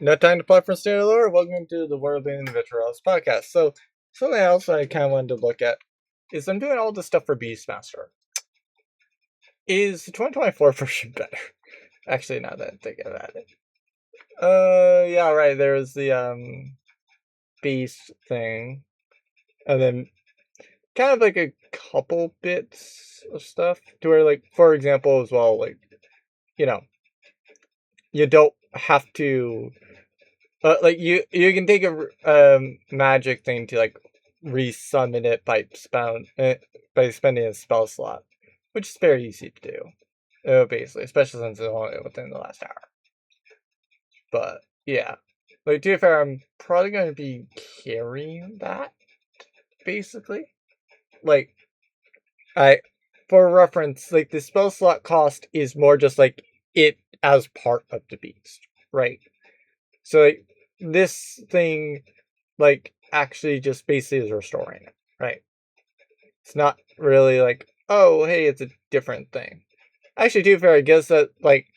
No time to plot from standard lore. Welcome to the Worldbuilding Vitreous podcast. So, something else I kind of wanted to look at is I'm doing all this stuff for Beastmaster. Is the 2024 version better? Actually, not that I'm thinking about it. Yeah, right. There's the Beast thing, and then kind of like a couple bits of stuff to where, like, for example, as well, like, you know, you don't have to. Like you can take a magic thing to like resummon it by spending a spell slot, which is very easy to do, basically, especially since it's only within the last hour. But yeah, like to be fair, I'm probably going to be carrying that basically. Like for reference, like the spell slot cost is more just like it as part of the beast, right? So like, this thing, like, actually just basically is restoring it, right? It's not really like, oh, hey, it's a different thing. Actually, to be fair, I guess that, like,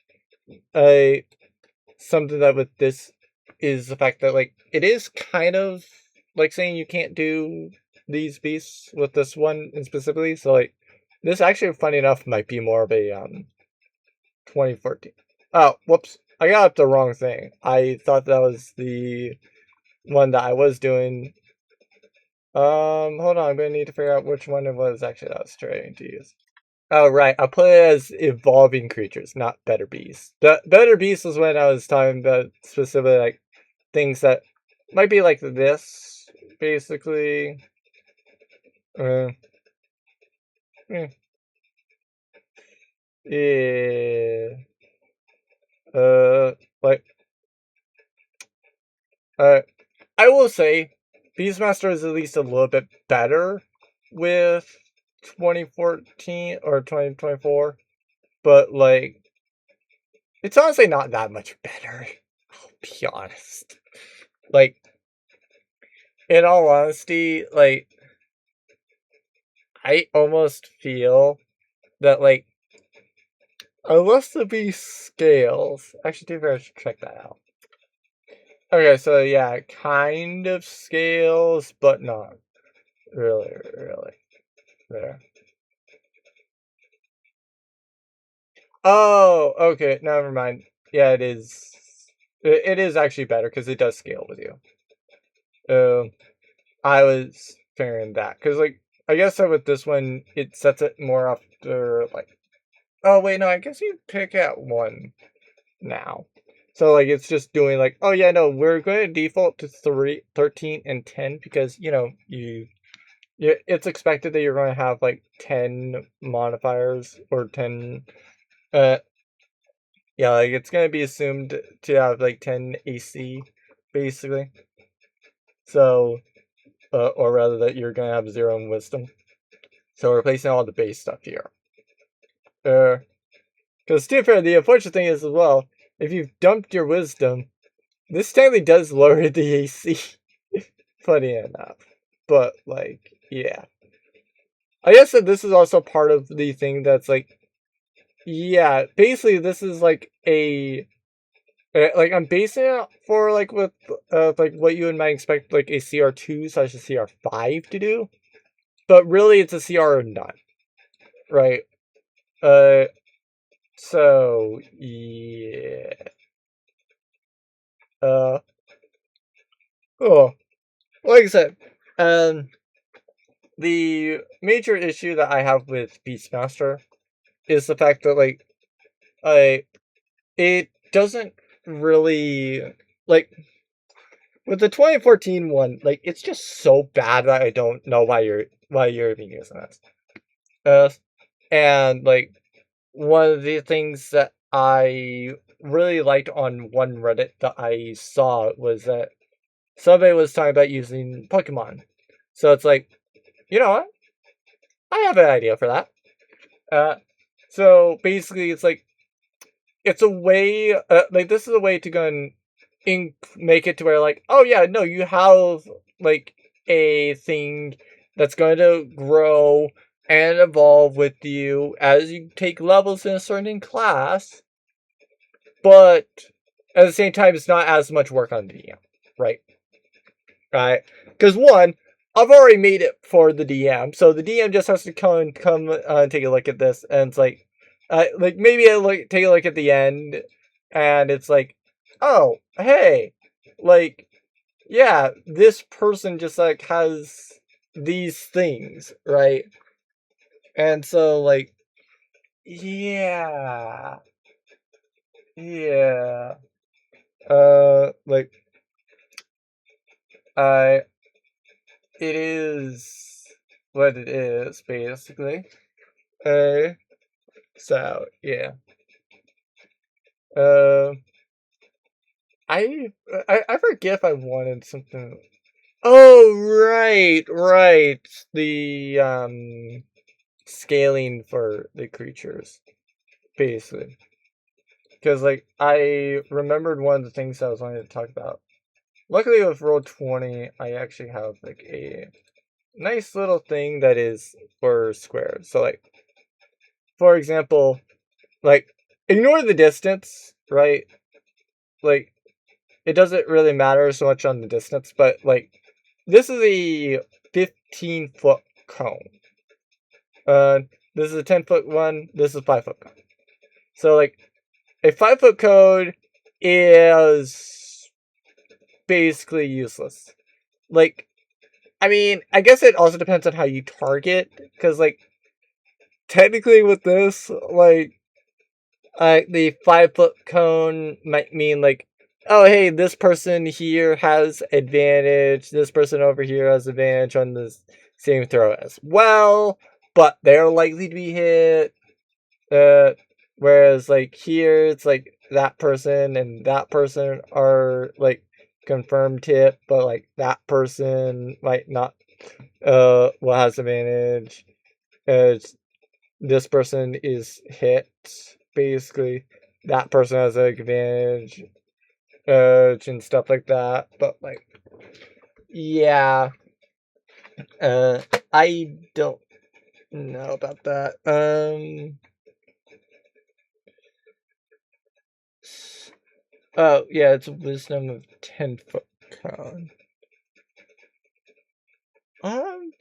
something that with this is the fact that, like, it is kind of like saying you can't do these beasts with this one specifically. So, like, this actually, funny enough, might be more of a 2014. Oh, whoops. I got up the wrong thing. I thought that was the one that I was doing. Hold on. I'm gonna need to figure out which one it was actually that I was trying to use. Oh, right. I put it as evolving creatures, not better beasts. The better beasts was when I was talking about specifically like things that might be like this, basically. Uh, eh, yeah. Like, uh, I will say, Beastmaster is at least a little bit better with 2014 or 2024, but like, it's honestly not that much better. I'll be honest. Like, in all honesty, like, I almost feel that, like, unless the beast scales, actually, too fair, I should check that out. Okay, so yeah, it kind of scales, but not really there. Oh, okay, never mind. Yeah, it is. It is actually better because it does scale with you. I was figuring that because, like, I guess that with this one, it sets it more after like. Oh wait, no, I guess you pick out one now. So like, it's just doing like, oh yeah, no, we're going to default to 13, and 10 because it's expected that you're going to have like 10 modifiers or 10 uh yeah, like it's going to be assumed to have like 10 AC basically. So or rather that you're going to have 0 in wisdom. So we're replacing all the base stuff here. Because to be fair, the unfortunate thing is as well, if you've dumped your wisdom, this technically does lower the AC. Funny enough. But like, yeah. I guess that this is also part of the thing that's like, yeah, basically this is like like I'm basing it for like with like what you might expect like a CR2 slash a CR5 to do, but really it's a CR none, right? So yeah. Oh, like I said, the major issue that I have with Beastmaster is the fact that like it doesn't really like with the 2014 one, like it's just so bad that I don't know why you're even using this. And like one of the things that I really liked on one Reddit that I saw was that somebody was talking about using Pokemon. So it's like, you know what? I have an idea for that. So basically, it's like it's a way, like this is a way to go and make it to where like, oh yeah, no, you have like a thing that's going to grow and evolve with you as you take levels in a certain class, but at the same time, it's not as much work on the DM, right? Right? Because one, I've already made it for the DM, so the DM just has to come and take a look at this, and it's like maybe take a look at the end, and it's like, oh, hey, like, yeah, this person just like has these things, right? And so like, yeah, yeah, like I, it is what it is basically. So yeah. Uh, I forget if I wanted something. Oh right. The scaling for the creatures, basically. Because like I remembered one of the things I was wanting to talk about. Luckily with Roll20, I actually have like a nice little thing that is for squares. So like, for example, like ignore the distance, right? Like it doesn't really matter so much on the distance, but like this is a 15-foot cone. This is a 10-foot one. This is a 5-foot cone. So like a 5-foot cone is basically useless. Like, I mean, I guess it also depends on how you target, because like technically with this, like the 5-foot cone might mean like, oh hey, this person here has advantage, this person over here has advantage on this same throw as well, but they're likely to be hit. Whereas like here it's like that person and that person are like confirmed hit, but like that person might not will has advantage. This person is hit, basically. That person has an advantage, and stuff like that. But like, yeah, I don't know about that. Oh yeah, it's a wisdom of 10-foot cone. Um,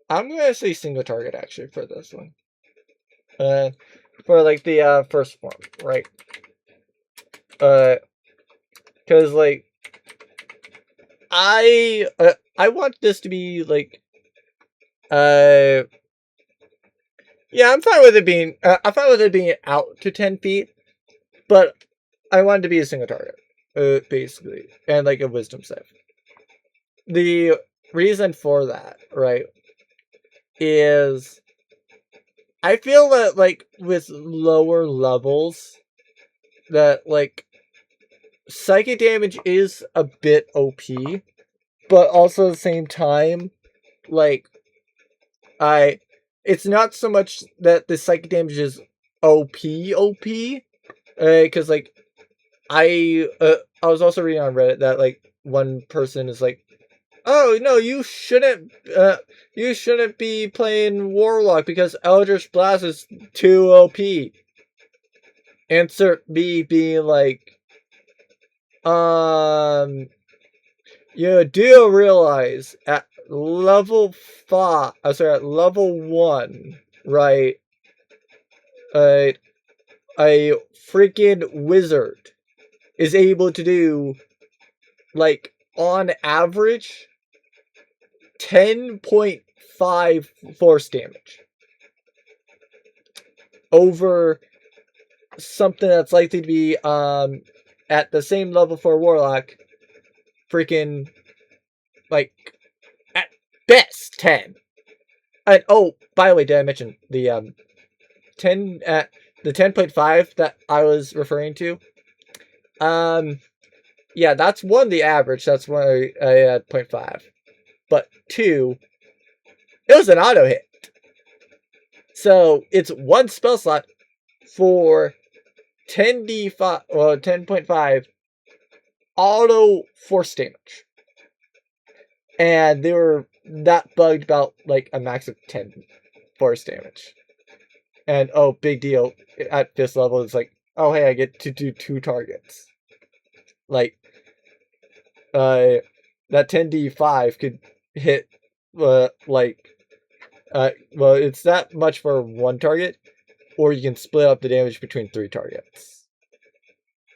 I'm gonna say single target actually for this one. For like the first form, right? Because like I want this to be like yeah, I'm fine with it being out to 10 feet, but I want it to be a single target, basically, and like a wisdom save. The reason for that, right, is I feel that like with lower levels, that like psychic damage is a bit OP, but also at the same time, like it's not so much that the psychic damage is OP, because like I was also reading on Reddit that like one person is like, oh no, you shouldn't be playing Warlock because Eldritch Blast is too OP. Answer B being like, you do realize at level 5, at level 1, right? A freaking wizard is able to do, like, on average, 10.5 force damage over something that's likely to be at the same level for Warlock, freaking like at best 10. And oh, by the way, did I mention the 10.5 that I was referring to? Yeah, that's one, the average. That's one I had 0.5. But 2, it was an auto hit. So it's one spell slot for 10d5, well, 10.5 auto force damage. And they were that bugged about like a max of 10 force damage. And oh, big deal. At this level, it's like, oh hey, I get to do 2 targets. Like, that 10d5 could hit, like, well, it's that much for 1 target, or you can split up the damage between 3 targets.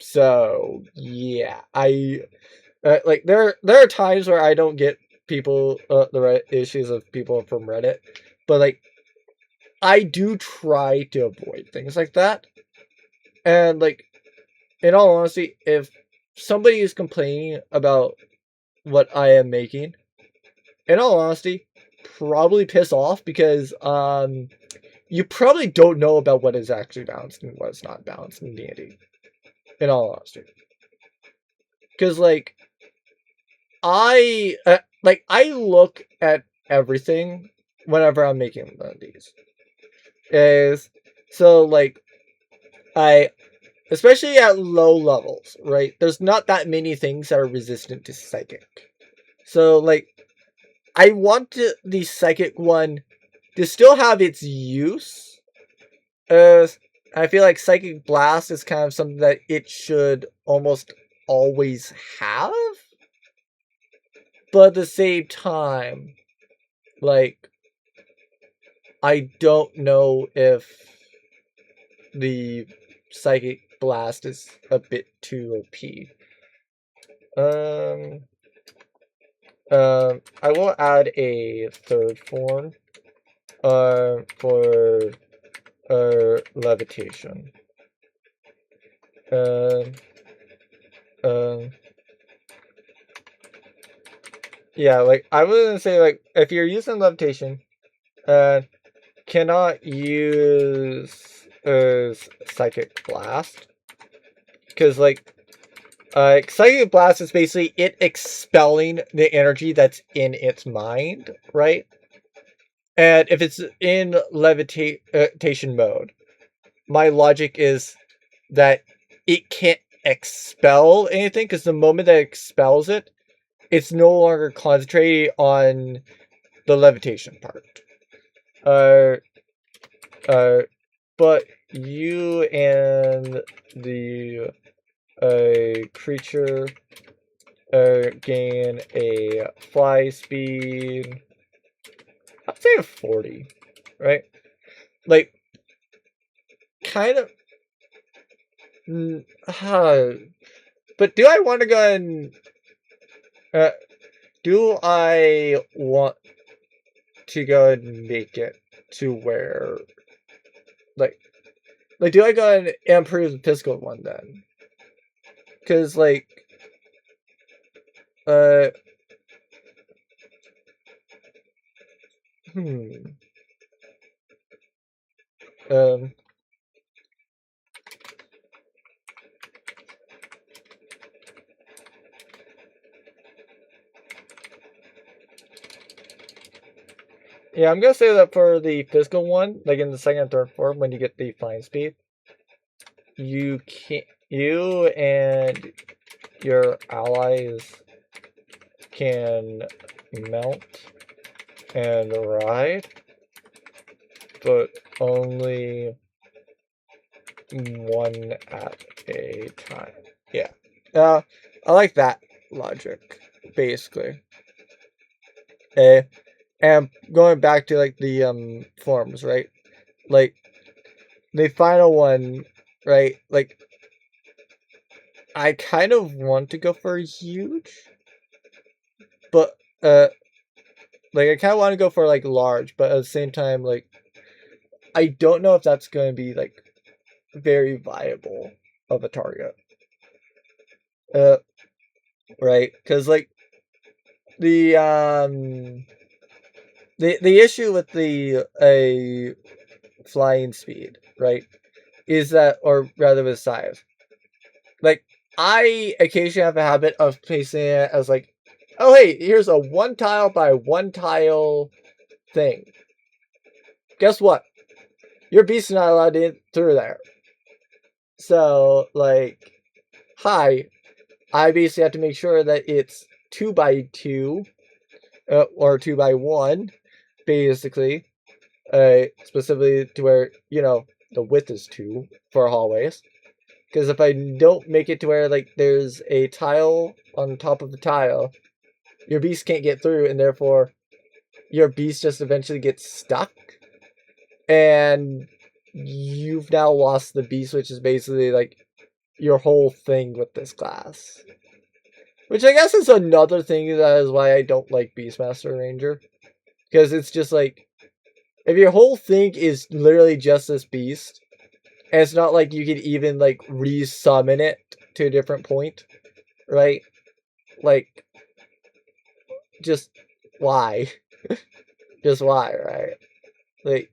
So yeah, like there are times where I don't get people the issues of people from Reddit, but like I do try to avoid things like that. And like, in all honesty, if somebody is complaining about what I am making, in all honesty, probably piss off, because you probably don't know about what is actually balanced and what is not balanced in D&D. In all honesty, because like I look at everything whenever I'm making one of these. Is so like I especially at low levels, right? There's not that many things that are resistant to psychic. So like I want the psychic one to still have its use. I feel like psychic blast is kind of something that it should almost always have. But at the same time, like, I don't know if the psychic blast is a bit too OP. I will add a 3rd form for levitation. Yeah, like I was gonna say, like, if you're using levitation, cannot use psychic blast, because like psychic blast is basically it expelling the energy that's in its mind, right? And if it's in levitation mode, my logic is that it can't expel anything, because the moment that it expels it, it's no longer concentrated on the levitation part. But you and the creature gain a fly speed, I'd say a 40, right? Like, kind of. But do I want to go and do I want to go and make it to where, like do I go and improve the physical one then? Because like um yeah, I'm gonna say that for the physical one, like in the 2nd and 3rd form, when you get the flying speed, you and your allies can mount and ride, but only one at a time. Yeah. I like that logic, basically. And going back to like the forms, right? Like the final one, right? Like I kind of want to go for huge, but like I kind of want to go for like large, but at the same time, like I don't know if that's going to be like very viable of a target. Right? Because like the issue with the flying speed, right, is that, or rather with size, like I occasionally have a habit of placing it as like, oh hey, here's a 1 tile by 1 tile thing. Guess what? Your beast's not allowed in through there. So like, hi, I basically have to make sure that it's 2 by 2 or 2 by 1, basically, specifically to where, you know, the width is 2 for hallways. Because if I don't make it to where, like, there's a tile on top of the tile, your beast can't get through, and therefore your beast just eventually gets stuck. And you've now lost the beast, which is basically, like, your whole thing with this class. Which I guess is another thing that is why I don't like Beastmaster Ranger. Because it's just like, if your whole thing is literally just this beast, and it's not like you can even, like, re-summon it to a different point, right? Like, just why? Just why, right? Like,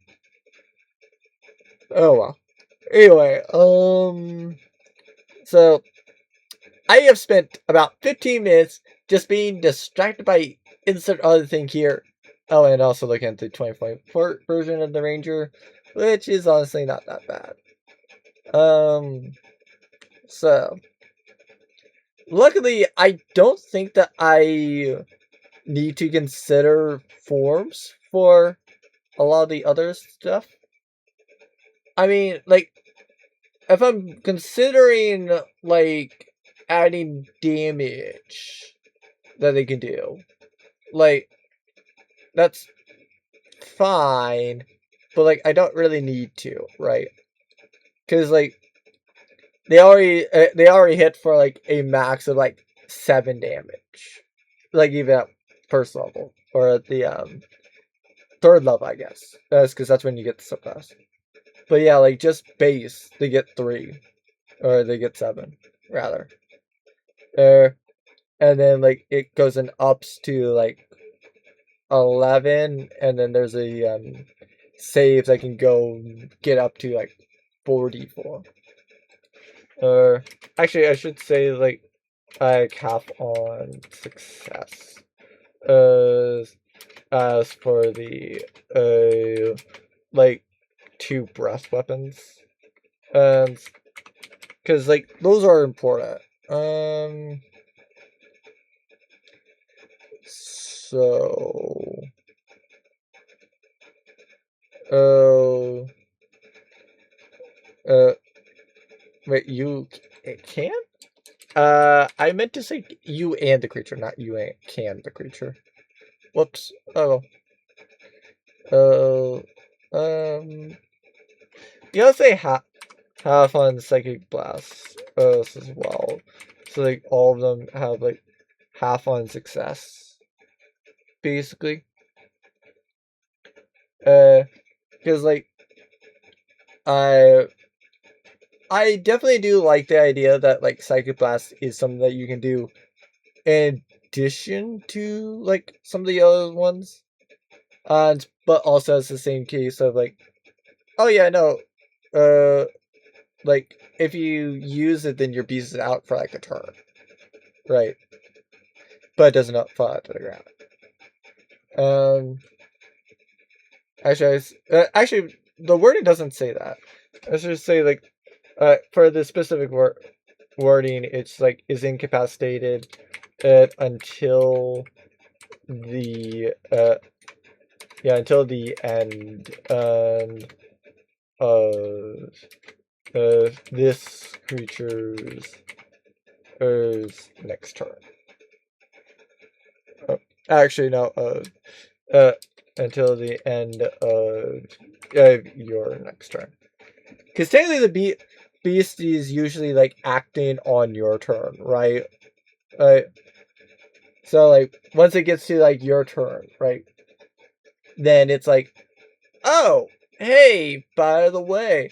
oh well. Anyway, so I have spent about 15 minutes just being distracted by insert other thing here. Oh, and also looking at the 2024 version of the Ranger, which is honestly not that bad. So luckily, I don't think that I need to consider forms for a lot of the other stuff. I mean, like, if I'm considering, like, adding damage that they can do, like, that's fine, but, like, I don't really need to, right? Because, like, they already hit for, like, a max of, like, 7 damage. Like, even at first level, or at the, 3rd level, I guess. That's because that's when you get the subclass. But yeah, like, just base, they get 3. Or they get 7, rather. And then, like, it goes in ups to, like, 11, and then there's a, saves I can go get up to, like, 44. Actually, I should say, like half on success. As for the, like, 2 breath weapons. Because, like, those are important. So... wait, you can? I meant to say you and the creature, not you and can the creature. Whoops. Oh. You gotta say half on Psychic Blast as well. So, like, all of them have, like, half on success. Basically. Because, like, I definitely do like the idea that, like, Psychic Blast is something that you can do in addition to, like, some of the other ones. But also it's the same case of, like, oh yeah, no, like, if you use it, then your beast is out for, like, a turn. Right. But it does not fall to the ground. Actually, the wording doesn't say that. I should say, like, for the specific wording, it's, like, is incapacitated until the, until the end of this creature's next turn. Actually, no, until the end of your next turn. Because technically the beast is usually, like, acting on your turn, right? So, like, once it gets to, like, your turn, right? Then it's like, oh, hey, by the way,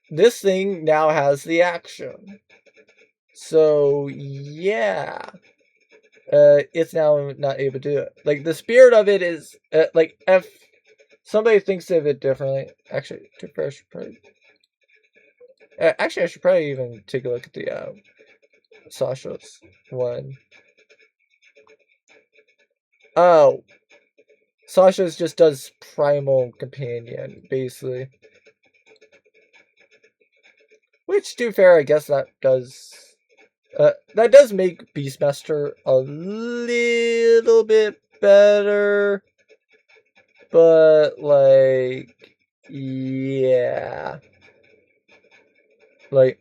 this thing now has the action. So, yeah. It's now not able to do it. Like, the spirit of it is, like, if somebody thinks of it differently. Actually, I should probably... actually, I should probably even take a look at the, Sasha's one. Oh. Sasha's just does Primal Companion, basically. Which, to be fair, I guess that does... that does make Beastmaster a little bit better. But like, yeah, like,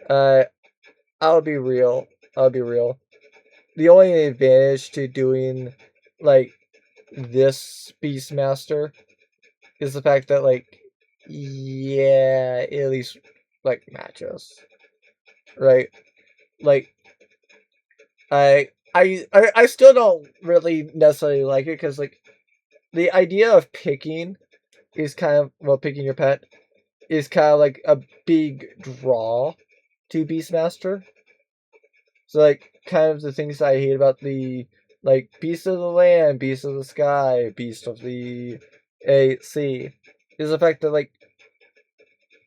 uh, I'll be real. I'll be real. The only advantage to doing like this Beastmaster is the fact that like, yeah, it at least like matches, right? Like, I still don't really necessarily like it because like the idea of picking is kind of, well, picking your pet is kind of like a big draw to Beastmaster. So like kind of the things I hate about the like Beast of the Land, Beast of the Sky, Beast of the sea is the fact that like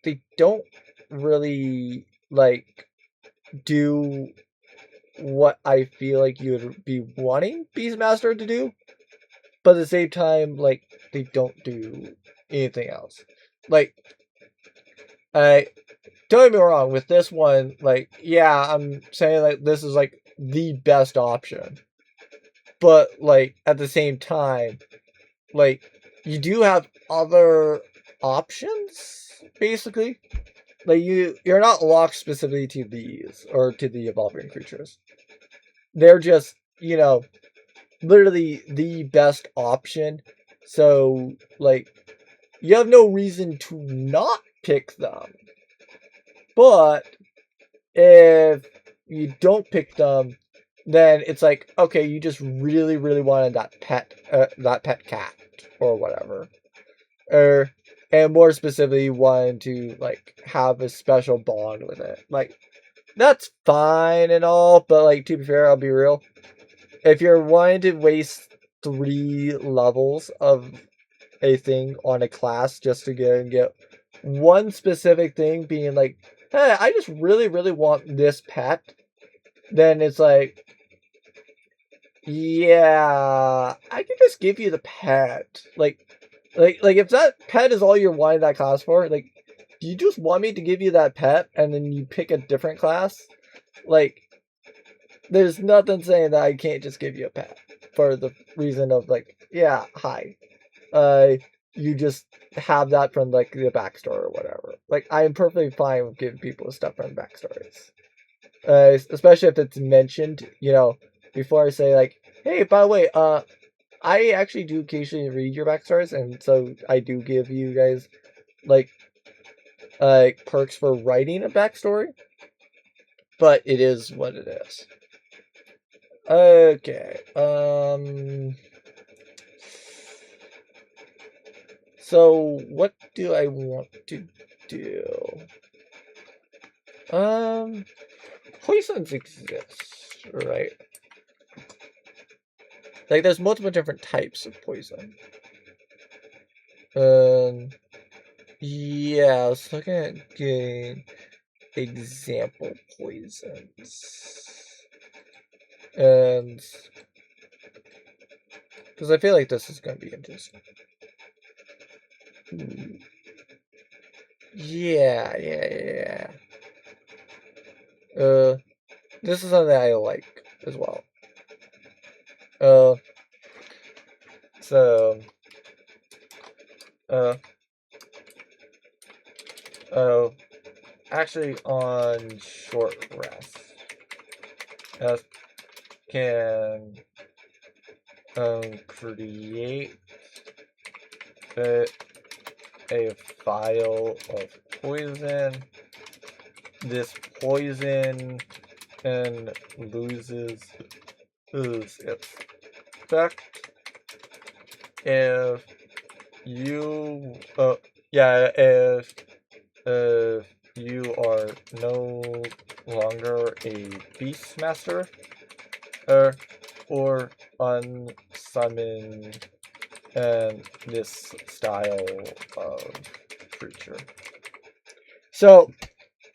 they don't really like do what I feel like you would be wanting Beastmaster to do, but at the same time, like they don't do anything else. Like, I don't get me wrong, with this one, like, yeah, I'm saying like this is like the best option, but like at the same time, like you do have other options, basically. Like you're not locked specifically to these or to the evolving creatures. They're just, literally the best option. So, like, you have no reason to not pick them. But if you don't pick them, then it's like, okay, you just really, really wanted that pet cat or whatever, and more specifically, wanted to like have a special bond with it. Like, that's fine and all, but like to be fair, I'll be real. If you're wanting to waste 3 levels of a thing on a class just to get one specific thing, being like, hey, I just really, really want this pet, then it's like, yeah, I can just give you the pet. Like if that pet is all you're wanting that class for, like, do you just want me to give you that pet and then you pick a different class? Like, there's nothing saying that I can't just give you a pet for the reason of like, yeah, hi. You just have that from like the backstory or whatever. Like, I am perfectly fine with giving people stuff from backstories. Especially if it's mentioned, before I say like, hey, by the way, I actually do occasionally read your backstories, and so I do give you guys like perks for writing a backstory. But it is what it is. Okay. So what do I want to do? Poisons exist, right? Like, there's multiple different types of poison. Yeah, I was looking at getting example poisons. And because I feel like this is going to be interesting. Yeah. This is something I like as well. So, actually on short rest, can create a vial of poison. This poison and loses its effect if you if you are no longer a Beastmaster or unsummon this style of creature. So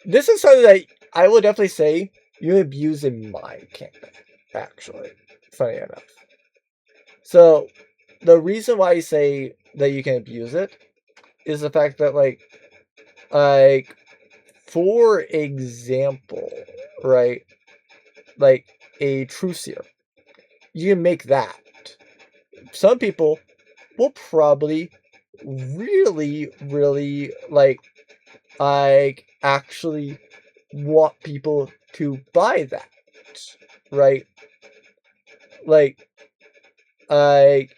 this is something that I will definitely say you abuse in my campaign, actually. Funny enough. So the reason why I say that you can abuse it is the fact that like for example, right? Like a Trucier. You can make that. some people will probably really, really like actually want people to buy that, right? Like, I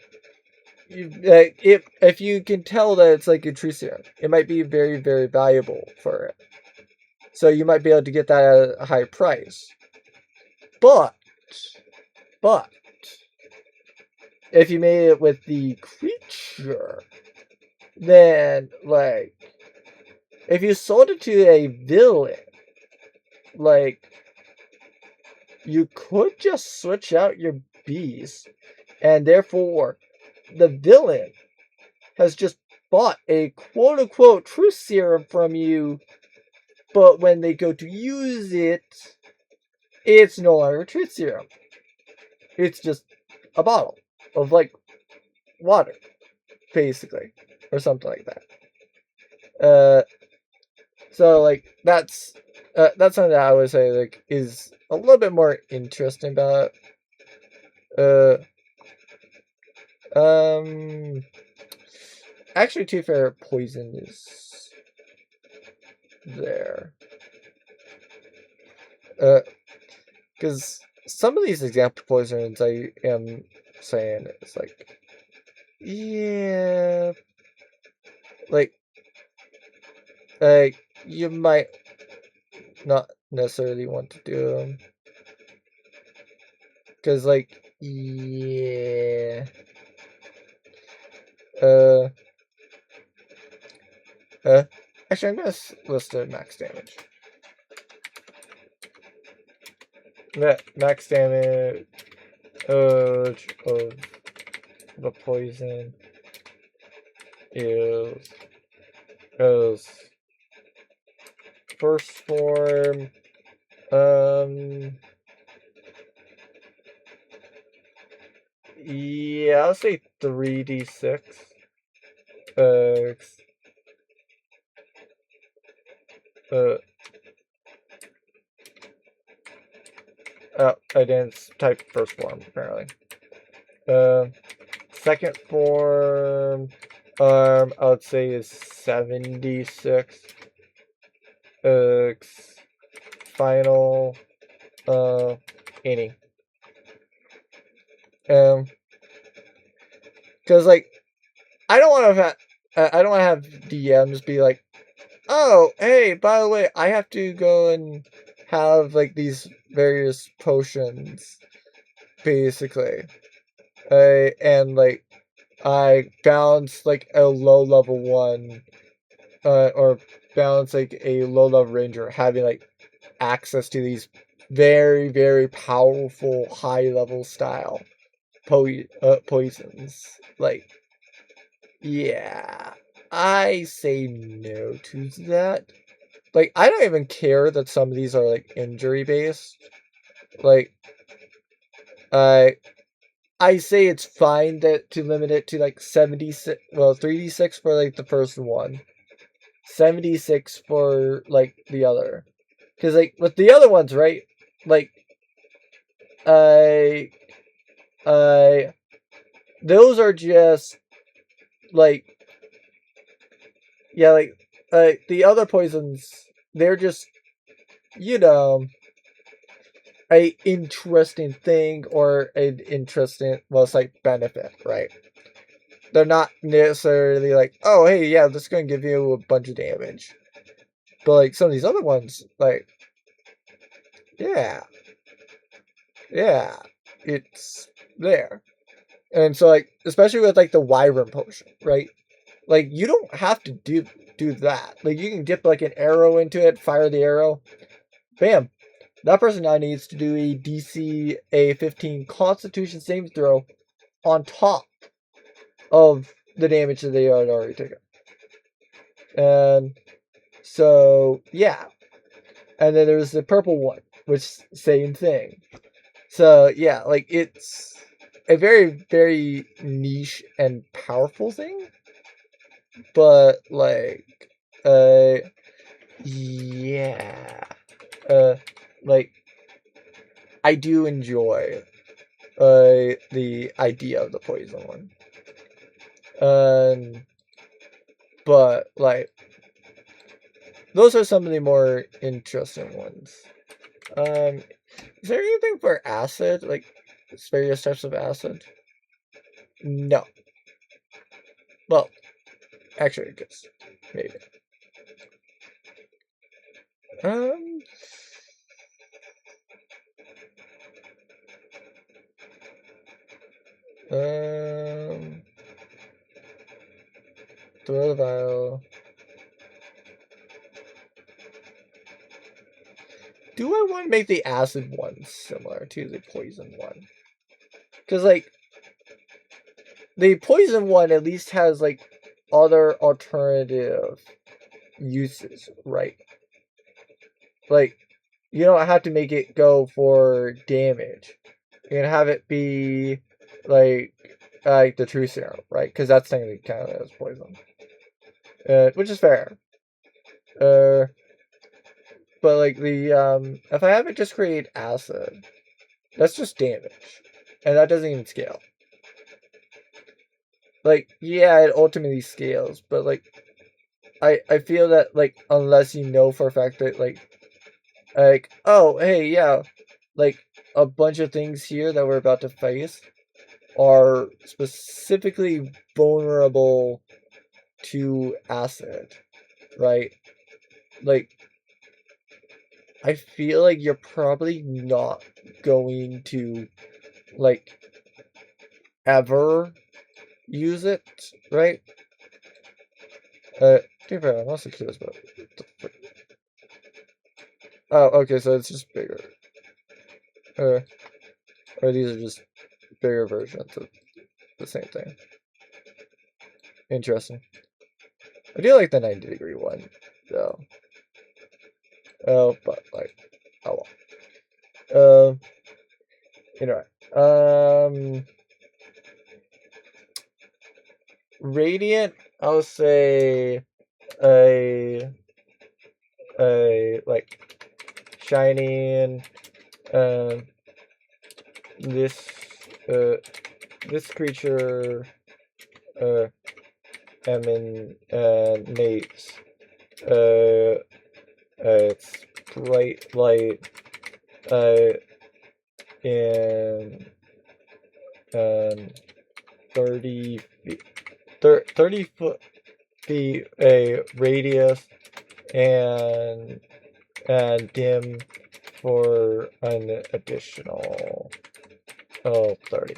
if you can tell that it's like a true serum, it might be very, very valuable for it. So you might be able to get that at a higher price. But if you made it with the creature, then like if you sold it to a villain, like you could just switch out your bees, and therefore the villain has just bought a quote unquote true serum from you, but when they go to use it, it's no longer truth serum. It's just a bottle of like water, basically, or something like that. So like that's something that I would say like is a little bit more interesting about it. Actually, to be fair, poison is there. Because some of these example poisons I am saying it's like, yeah, like you might not necessarily want to do them. Because like, yeah, actually I'm gonna list the max damage. Max damage of the poison is first form, yeah, I'll say 3d6. I didn't type first form, apparently. Second form, I would say is 76. Final, 80. Because like, I don't want to have DMs be like, oh, hey, by the way, I have to go and have like these various potions, basically. And like I balance like a low level one, or balance like a low level ranger having like access to these very, very powerful high level style poisons. Like, yeah, I say no to that. Like, I don't even care that some of these are like injury based. Like, I say it's fine to limit it to like 76, well, 3d6 for like the first one, 76 for like the other. Because like with the other ones, right? Like, I, those are just like, yeah, like, the other poisons, they're just, you know, a interesting thing or an interesting, well, it's like benefit, right? They're not necessarily like, oh, hey, yeah, this is going to give you a bunch of damage. But like some of these other ones, like, yeah, it's there. And so like, especially with like the Wyvern potion, right? Like you don't have to do that. Like you can dip like an arrow into it, fire the arrow, bam. That person now needs to do a DC a 15 Constitution saving throw on top of the damage that they had already taken. And so yeah. And then there's the purple one, which same thing. So yeah, like it's a very, very niche and powerful thing. But like yeah. Like I do enjoy the idea of the poison one. But like those are some of the more interesting ones. Is there anything for acid? Like various types of acid? No. Well, actually, I guess maybe. Um. Throw the vial. Do I want to make the acid one similar to the poison one? Because, like, the poison one at least has, like, other alternative uses, right? Like, you don't have to make it go for damage. You can have it be, like the true serum, right? Because that's technically kind of as poison. Which is fair. But like if I have it just create acid, that's just damage, and that doesn't even scale. Like, yeah, it ultimately scales, but like, I feel that like unless you know for a fact that like oh hey yeah, like a bunch of things here that we're about to face are specifically vulnerable to acid, right? Like, I feel like you're probably not going to like ever use it, right? Dude, I'm also curious about it. Oh, okay, so it's just bigger. Or these are just bigger versions of the same thing. Interesting. I do like the 90-degree one, though. Oh, but like, oh well. Anyway, Radiant, I'll say a like shining this this creature emanates its bright light in 30 feet, 30 foot feet a radius and dim for an additional 30.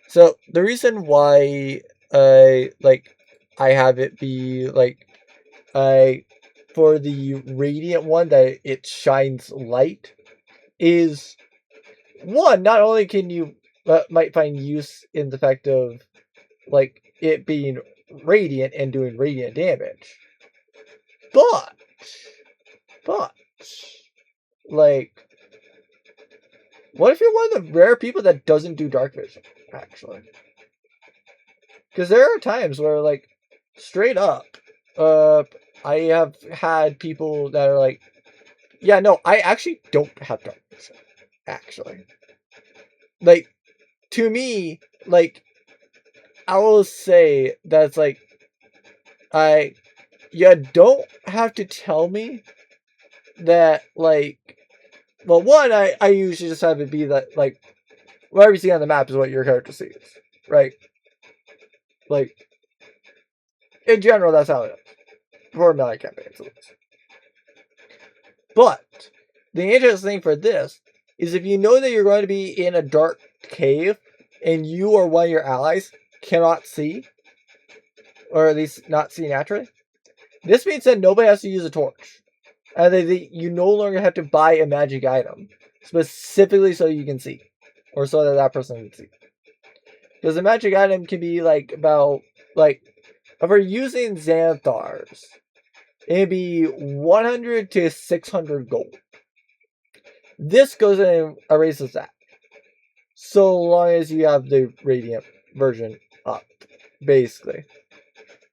So the reason why I have it be like for the radiant one that it shines light is one, not only can you might find use in the fact of like it being radiant and doing radiant damage, but like, what if you're one of the rare people that doesn't do dark vision, actually? Because there are times where, like, straight up, I have had people that are like, yeah, no, I actually don't have dark vision, actually. Like, to me, like, I will say that's like, you don't have to tell me that, like, well, one, I usually just have it be that, like, whatever you see on the map is what your character sees, right? Like, in general, that's how it is. For melee campaigns, at least. But, the interesting thing for this is if you know that you're going to be in a dark cave and you or one of your allies cannot see, or at least not see naturally, this means that nobody has to use a torch. And you no longer have to buy a magic item specifically so you can see, or so that person can see. Because the magic item can be like about like if we're using Xanthars, it'd be 100 to 600 gold. This goes in and erases that, so long as you have the radiant version up, basically.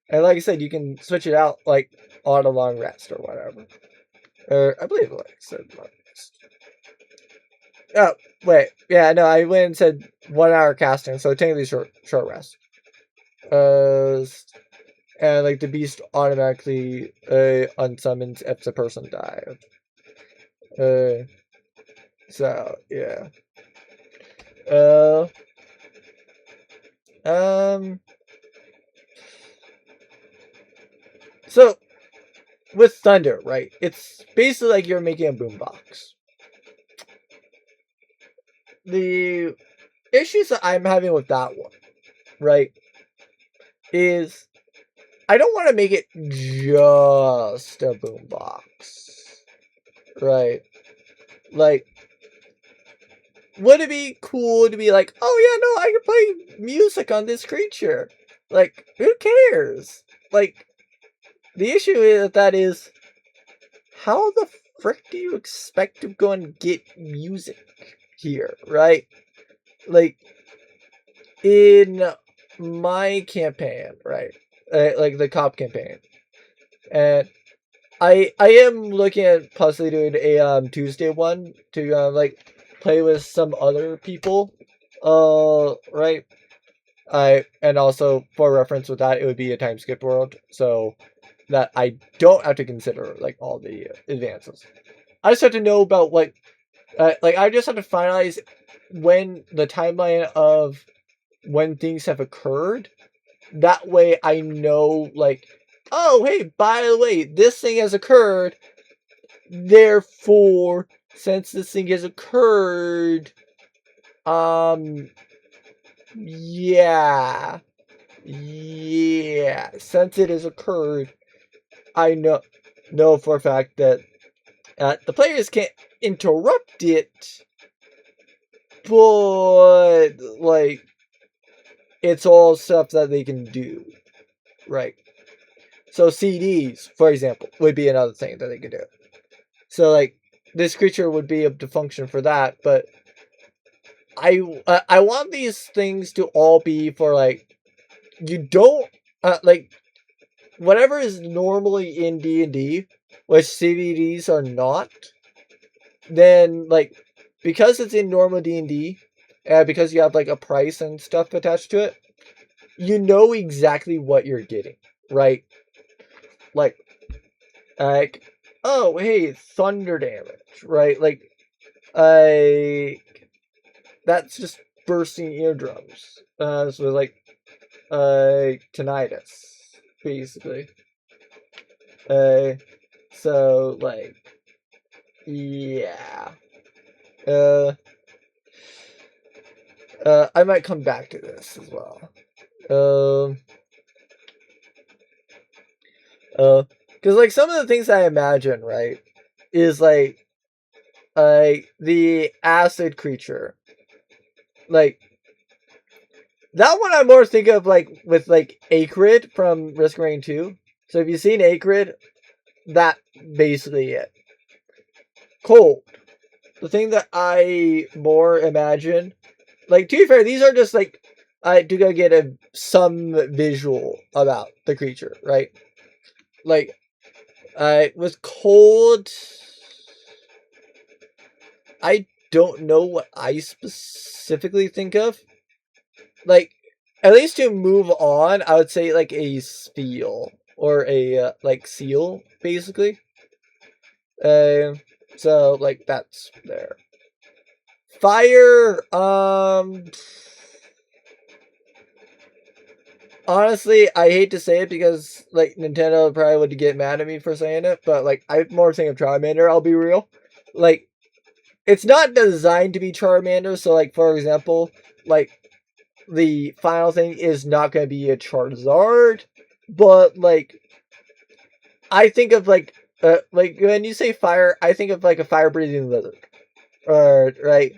And like I said, you can switch it out like on a long rest or whatever. Or I believe like I said long rest. Oh, wait. Yeah, no, I went and said 1 hour casting, so technically short rest. And like the beast automatically unsummons if the person died. So yeah. Uh, um. So with thunder, right? It's basically like you're making a boombox. The issues that I'm having with that one, right, is I don't want to make it just a boombox, right? Like, would it be cool to be like, oh yeah, no, I can play music on this creature? Like, who cares? Like, the issue is that is, how the frick do you expect to go and get music here, right? Like, in my campaign, right? Like the cop campaign, and I am looking at possibly doing a Tuesday one to like play with some other people, right? And also for reference with that, it would be a time skip world, so that I don't have to consider like all the advances. I just have to know about like I just have to finalize when the timeline of when things have occurred. That way I know, like, oh, hey, by the way, this thing has occurred. Therefore, since this thing has occurred, yeah, since it has occurred, I know for a fact that the players can't interrupt it, but like it's all stuff that they can do, right? So CDs, for example, would be another thing that they could do. So like this creature would be able to function for that, but I want these things to all be for like you don't like whatever is normally in D&D, which CVDs are not. Then like because it's in normal D&D, because you have like a price and stuff attached to it, you know exactly what you're getting, right? Like oh hey, thunder damage, right? Like that's just bursting eardrums. So like tinnitus, basically. So like yeah. I might come back to this as well. Because like some of the things I imagine, right, is like the acid creature, like that one. I more think of like with like Acrid from Risk of Rain 2. So if you've seen Acrid, that basically it. Cold. The thing that I more imagine, like to be fair, these are just like I do gotta get some visual about the creature, right? Like with cold, I don't know what I specifically think of. Like, at least to move on, I would say like a spiel or a like seal, basically. So like that's there. Fire, honestly, I hate to say it because like Nintendo probably would get mad at me for saying it, but like I more think of Charmander. I'll be real, like it's not designed to be Charmander. So like for example, like the final thing is not going to be a Charizard, but like I think of like when you say fire, I think of like a fire breathing lizard, right.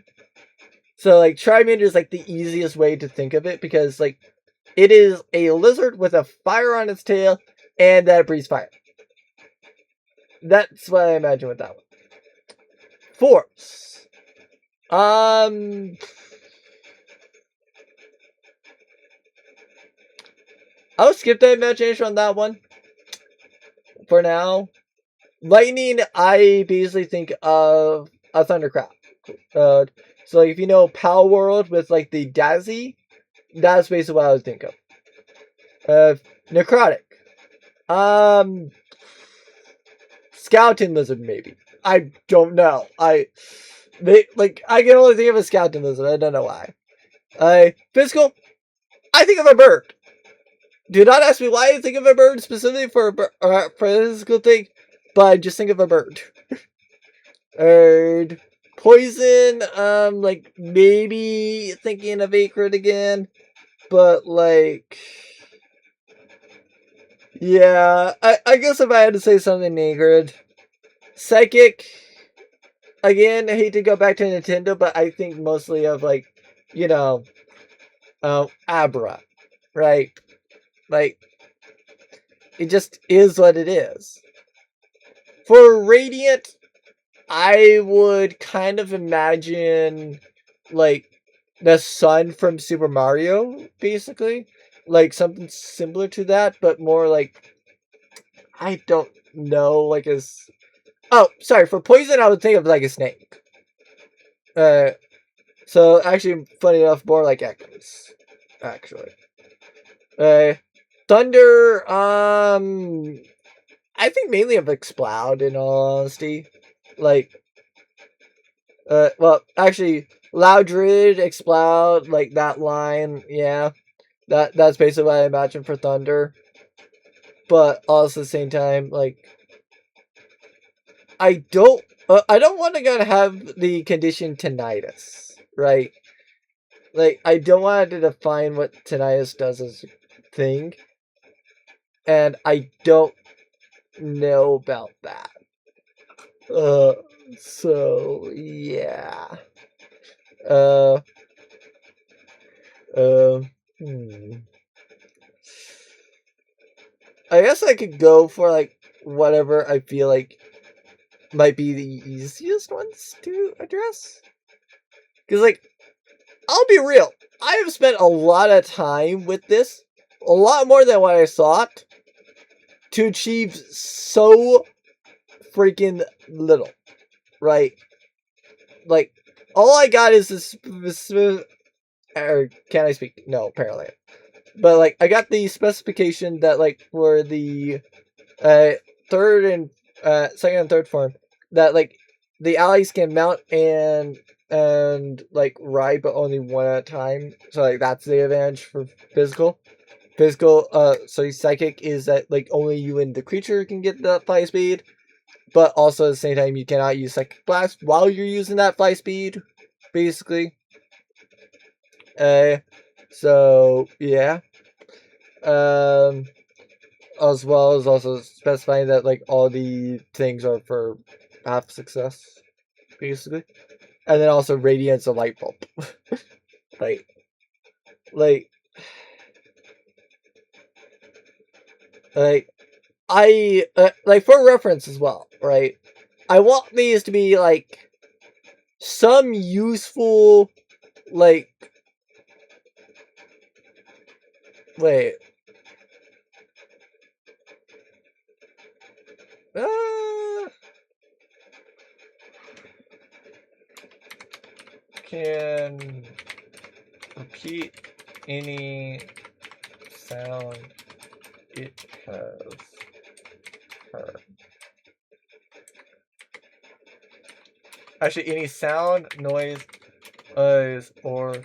So like Charmander is like the easiest way to think of it because like it is a lizard with a fire on its tail and that it breathes fire. That's what I imagine with that one. Force. I'll skip the imagination on that one for now. Lightning, I basically think of a thunderclap. So like if you know Power World with like the Dazzy, that's basically what I would think of. Necrotic. Skeleton lizard maybe. I don't know. I can only think of a skeleton lizard. I don't know why. Physical. I think of a bird. Do not ask me why I think of a bird specifically for a physical thing, but I just think of a bird. Bird. Poison. Like maybe thinking of Acrid again, but like. Yeah, I guess if I had to say something Acrid. Psychic. Again, I hate to go back to Nintendo, but I think mostly of like, you know, Abra, right? Like, it just is what it is. For Radiant, I would kind of imagine like the sun from Super Mario, basically. Like something similar to that, but more like I don't know, like as oh, sorry, for poison I would think of like a snake. So actually funny enough, more like echoes. Actually. Thunder, I think mainly of Explode in all honesty. Like well, actually, Loudred, Explode, like that line, yeah. That's basically what I imagine for Thunder. But also at the same time, like I don't want to go have the condition tinnitus, right? Like I don't want to define what tinnitus does as a thing, and I don't know about that. So yeah. Uh, hmm. I guess I could go for like whatever I feel like might be the easiest ones to address. Because like, I'll be real, I have spent a lot of time with this, a lot more than what I thought, to achieve so freaking little, right? Like, all I got is this. Or can I speak? No, apparently. But like, I got the specification that like for the third and second and third form, that like the allies can mount and like ride, but only one at a time. So like that's the advantage for physical. Physical, so psychic is that like only you and the creature can get that fly speed, but also at the same time you cannot use psychic blast while you're using that fly speed, basically. So yeah. As well as also specifying that like all the things are for half success, basically, and then also radiance a light bulb. like, like, like, I like for reference as well, right? I want these to be like some useful, like, wait, can repeat any sound it has heard. Actually, any sound, noise, or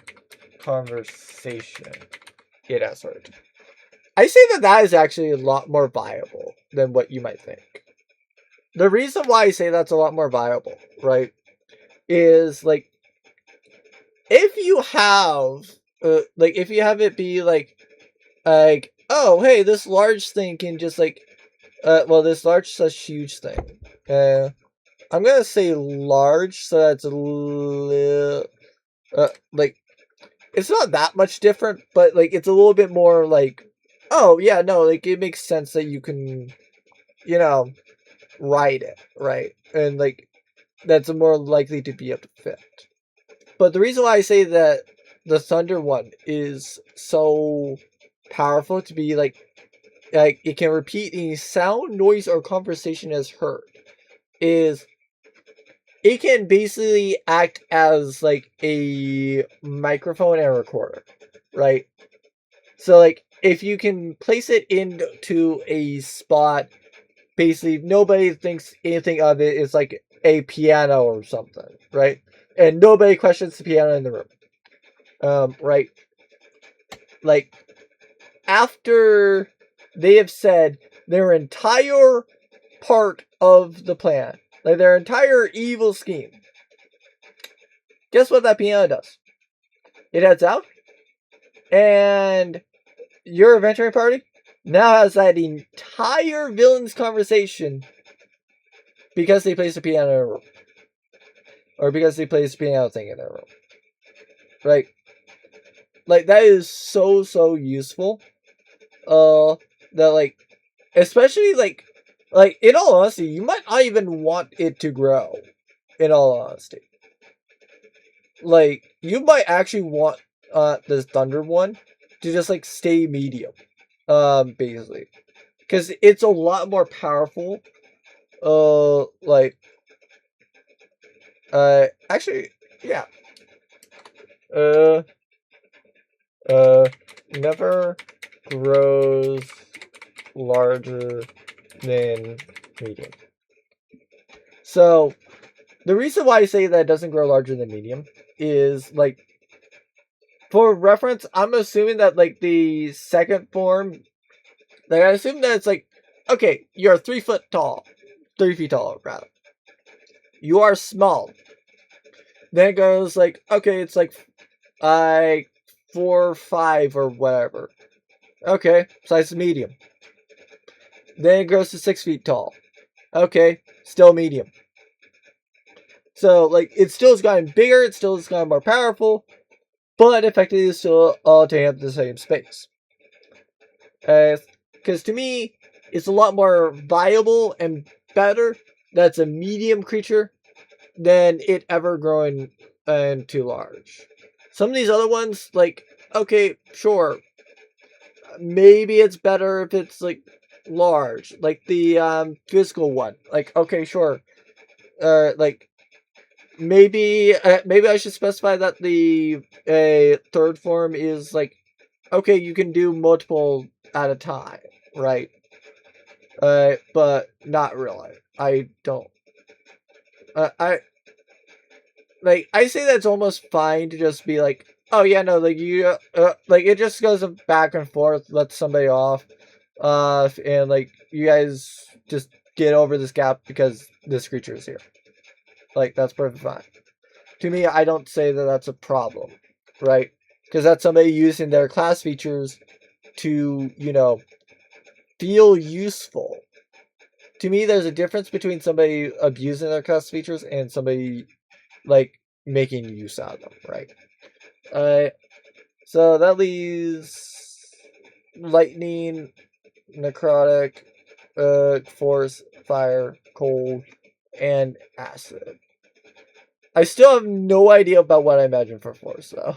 conversation it has heard. I say that is actually a lot more viable than what you might think. The reason why I say that's a lot more viable, right, is like if you have if you have it be like oh hey, this large thing can just like this large such huge thing. I'm gonna say large, so that's a little like it's not that much different, but like it's a little bit more like, oh yeah, no, like it makes sense that you can, you know, ride it, right? And like that's more likely to be able to fit. But the reason why I say that the Thunder one is so powerful to be like it can repeat any sound, noise, or conversation as heard is it can basically act as like a microphone and a recorder, right? So like if you can place it into a spot, basically nobody thinks anything of it is like a piano or something, right? And nobody questions the piano in the room, right? Like after they have said their entire part of the plan, like their entire evil scheme, guess what that piano does? It heads out, and your adventuring party now has that entire villain's conversation because they placed a piano in a room. Or because they placed a piano thing in their room. Like that is so useful. That like, especially like in all honesty, you might not even want it to grow. In all honesty, like you might actually want this Thunder one to just like stay medium, basically, because it's a lot more powerful. Like, actually, yeah. Uh, never grows larger than medium. So the reason why I say that it doesn't grow larger than medium is like, for reference, I'm assuming that like the second form, like I assume that it's like, okay, you're 3 foot tall, 3 feet tall rather. You are small. Then it goes like, okay, it's like 4 or 5 or whatever. Okay, size medium. Then it grows to 6 feet tall. Okay, still medium. So, like, it still has gotten bigger, it still has gotten more powerful, but effectively it's still all taking up the same space. Because to me, it's a lot more viable and better that's a medium creature than it ever growing too large. Some of these other ones, like, okay, sure, maybe it's better if it's like large, like the physical one. Like, okay, sure, like maybe I should specify that the third form is like, okay, you can do multiple at a time, right? But not really. I don't. I like, I say that's almost fine to just be like, oh yeah, no, like you, like it just goes back and forth, lets somebody off, and like you guys just get over this gap because this creature is here. Like that's perfectly fine. To me, I don't say that that's a problem, right? Because that's somebody using their class features to, feel useful. To me, there's a difference between somebody abusing their class features and somebody like making use out of them, right? So that leaves lightning, necrotic, force, fire, cold, and acid. I still have no idea about what I imagine for force, though.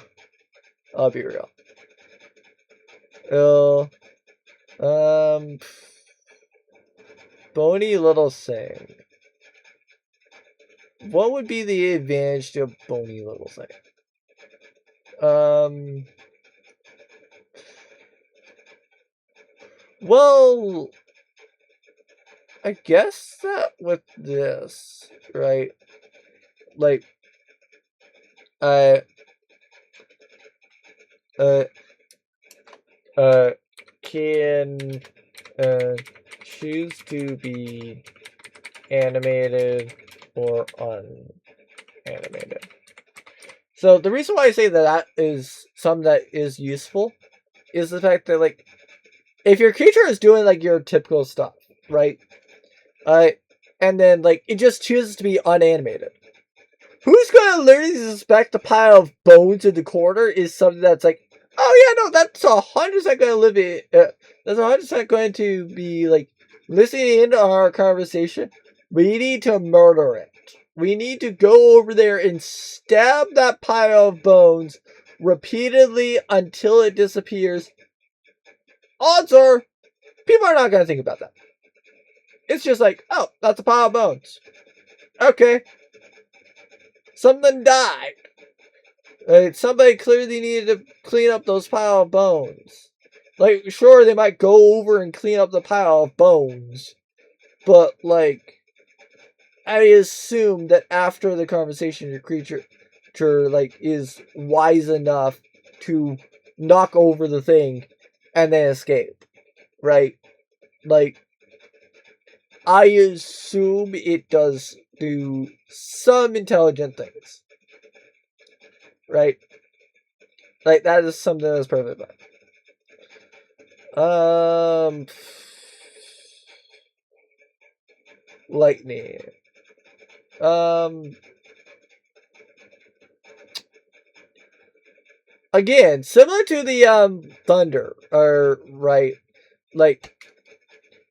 I'll be real. Bony little thing. What would be the advantage to a bony little thing? Well, I guess that with this, right? Like, I, uh, can, choose to be animated or unanimated. So the reason why I say that is something that is useful is the fact that, like, if your creature is doing like your typical stuff, right? And then like it just chooses to be unanimated. Who's gonna literally suspect the pile of bones in the corner is something that's like, oh yeah, no, that's 100% gonna live it. That's 100% going to be like listening into our conversation. We need to murder it. We need to go over there and stab that pile of bones repeatedly until it disappears. Odds are, people are not gonna think about that. It's just like, oh, that's a pile of bones. Okay. something died. Somebody clearly needed to clean up those pile of bones. Like, sure, they might go over and clean up the pile of bones, but, like, I assume that after the conversation, your creature, like, is wise enough to knock over the thing and then escape, right? Like, I assume it does do some intelligent things, right? Like, that is something that's perfect. Lightning. Again, similar to the thunder, or right, like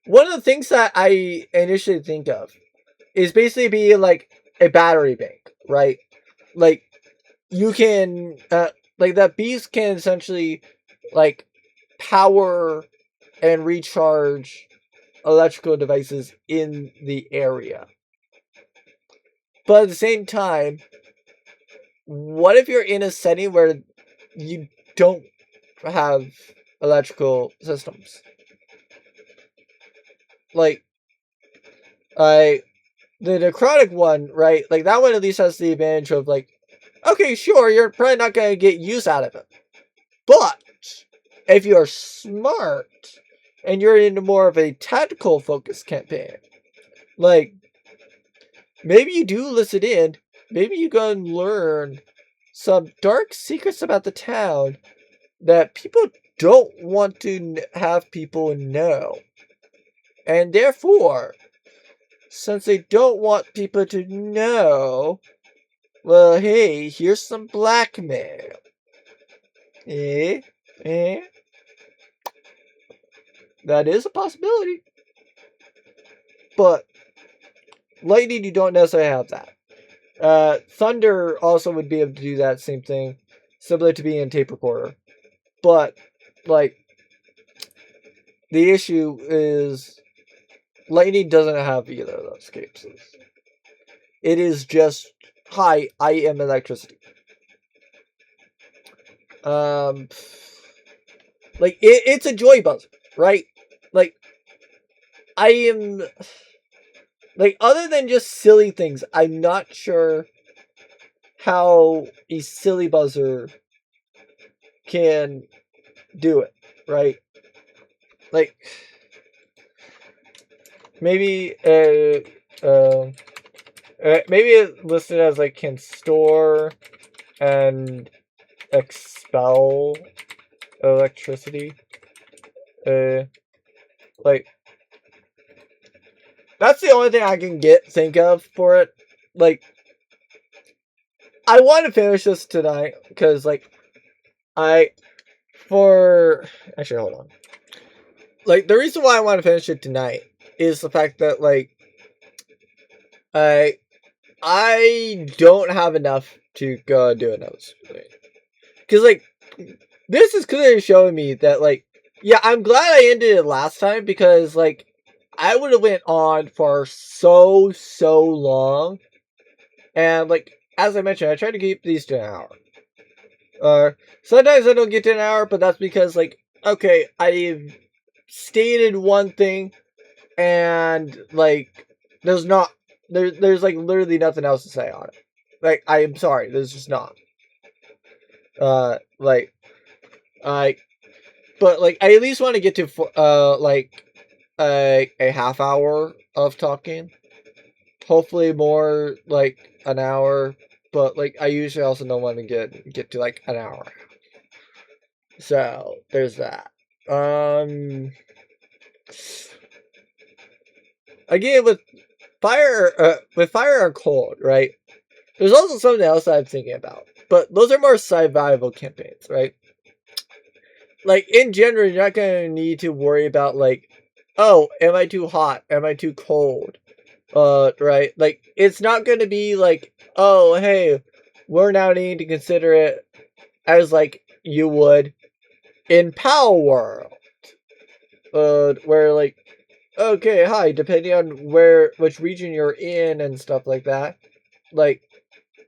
one of the things that I initially think of is basically be like a battery bank, right? Like you can, like that beast can essentially like power and recharge electrical devices in the area. But at the same time, what if you're in a setting where you don't have electrical systems? Like, the necrotic one, right? Like, that one at least has the advantage of, like, okay, sure, you're probably not going to get use out of it. But, if you're smart, and you're into more of a tactical focused campaign, like, maybe you do listen in, maybe you go and learn some dark secrets about the town that people don't want to have people know. And therefore, since they don't want people to know, well, hey, here's some blackmail. Eh? That is a possibility. But lightning, you don't necessarily have that. Thunder also would be able to do that same thing, similar to being a tape recorder. But, like, the issue is lightning doesn't have either of those cases. It is just, hi, I am electricity. Like, it's a joy buzzer, right? Like, I am, like, other than just silly things, I'm not sure how a silly buzzer can do it, right? Like, maybe maybe it listed as like can store and expel electricity. Like that's the only thing I can think of for it. Like, I want to finish this tonight because, like, actually, hold on. Like, the reason why I want to finish it tonight is the fact that, like, I don't have enough to go do another stream. Because, like, this is clearly showing me that, like, yeah, I'm glad I ended it last time because, like, I would have went on for so long. And, like, as I mentioned, I try to keep these to an hour. Sometimes I don't get to an hour, but that's because, like, okay, I've stated one thing, and, like, there's like, literally nothing else to say on it. Like, I am sorry, there's just not. But, like, I at least want to get to, like, a half hour of talking. Hopefully more, like, an hour. But, like, I usually also don't want to get to, like, an hour. So, there's that. Again, with fire or cold, right? There's also something else I'm thinking about. But those are more survival campaigns, right? Like, in general, you're not going to need to worry about, like, oh, am I too hot? Am I too cold? Right? Like, it's not going to be like, oh, hey, we're now needing to consider it as, like, you would in Power World. Where, like, okay, hi, depending on which region you're in and stuff like that, like,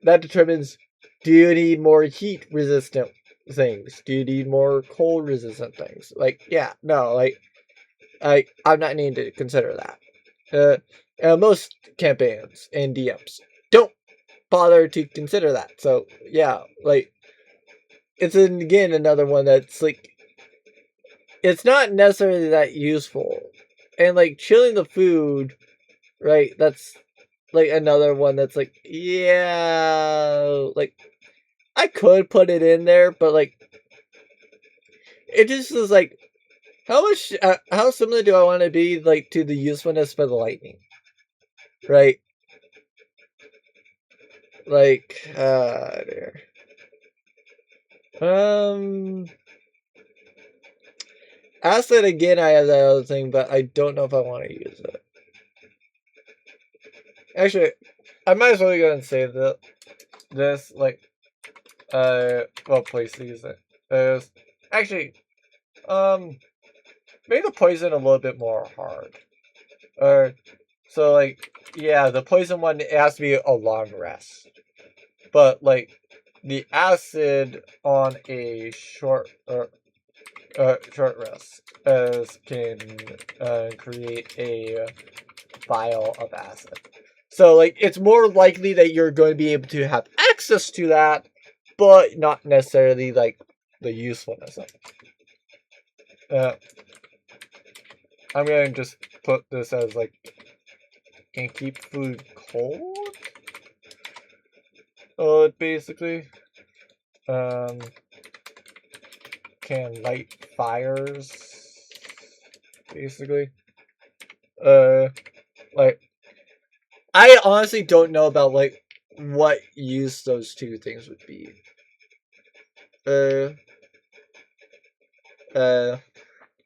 that determines, do you need more heat resistant things? Do you need more cold resistant things? Like, yeah, no, like, I'm not needing to consider that. Most campaigns and DMs don't bother to consider that. So yeah, like, it's again another one that's like, it's not necessarily that useful. And like chilling the food, right? That's like another one that's like, yeah, like I could put it in there, but like it just is like, how similar do I want to be like to the usefulness for the lightning, right? Like, there. Acid again. I have that other thing, but I don't know if I want to use it. Actually, I might as well go and say that this, like, well, place to use it is actually, make the poison a little bit more hard. So like, yeah, the poison one, it has to be a long rest, but like the acid on a short short rest can create a vial of acid. So like, it's more likely that you're going to be able to have access to that, but not necessarily like the usefulness of it. I'm gonna just put this as like, can keep food cold. Basically, um, can light fires. Basically, like, I honestly don't know about like what use those two things would be.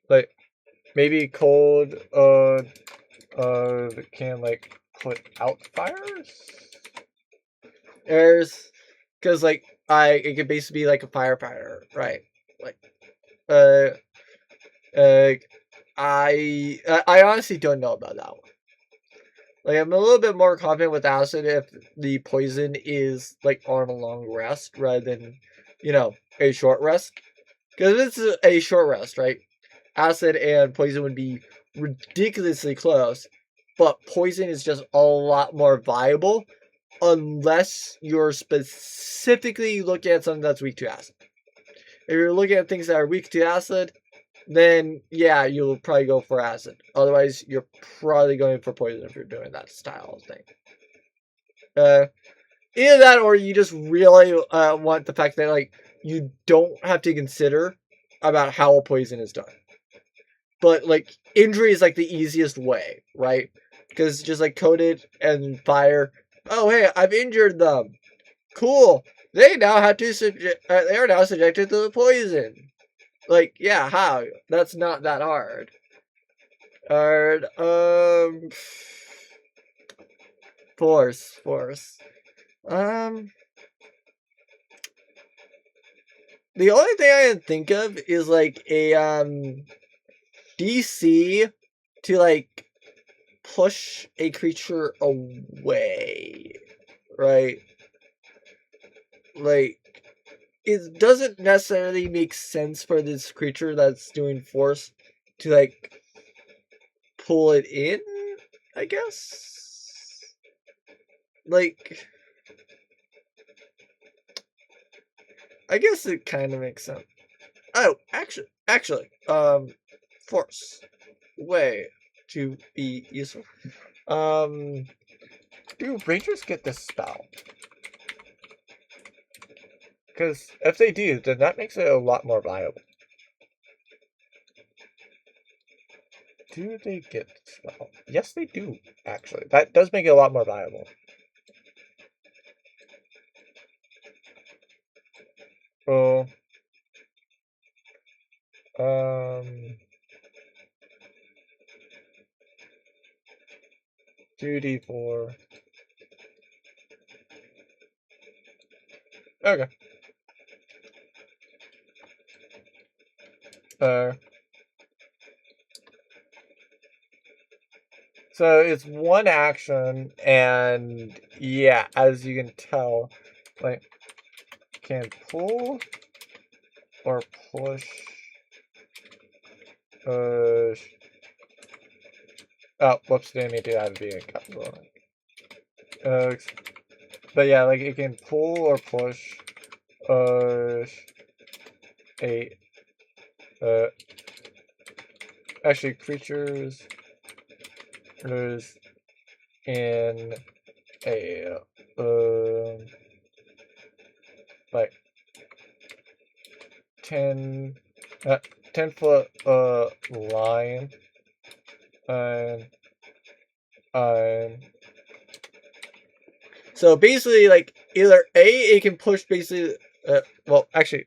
Like maybe cold. Can like put out fires. There's, because like it could basically be like a firefighter, right? Like, uh, uh, I honestly don't know about that one. Like, I'm a little bit more confident with acid if the poison is like on a long rest rather than, a short rest. Because if it's a short rest, right? Acid and poison would be ridiculously close, but poison is just a lot more viable unless you're specifically looking at something that's weak to acid. If you're looking at things that are weak to acid, then yeah, you'll probably go for acid. Otherwise, you're probably going for poison if you're doing that style of thing. Either that, or you just really want the fact that like you don't have to consider about how a poison is done. But like, injury is like the easiest way, right? Because just like coat it and fire. Oh hey, I've injured them. Cool. They now have to they are now subjected to the poison. Like, yeah, how? That's not that hard. Hard. Force. The only thing I can think of is like a DC to like push a creature away, right? Like, it doesn't necessarily make sense for this creature that's doing force to like pull it in, I guess. Like, I guess it kind of makes sense. Oh, actually, force way to be useful. Do rangers get this spell? Because if they do, then that makes it a lot more viable. Do they get the spell? Yes, they do. Actually, that does make it a lot more viable. Oh, 2d4. Okay. Uh, So it's one action, and yeah, as you can tell, like, can pull or push. Oh, whoops, didn't mean to do that to be a capital. But yeah, like it can pull or push a actually creatures in a like 10 10-foot line on so basically like either A, it can push basically well actually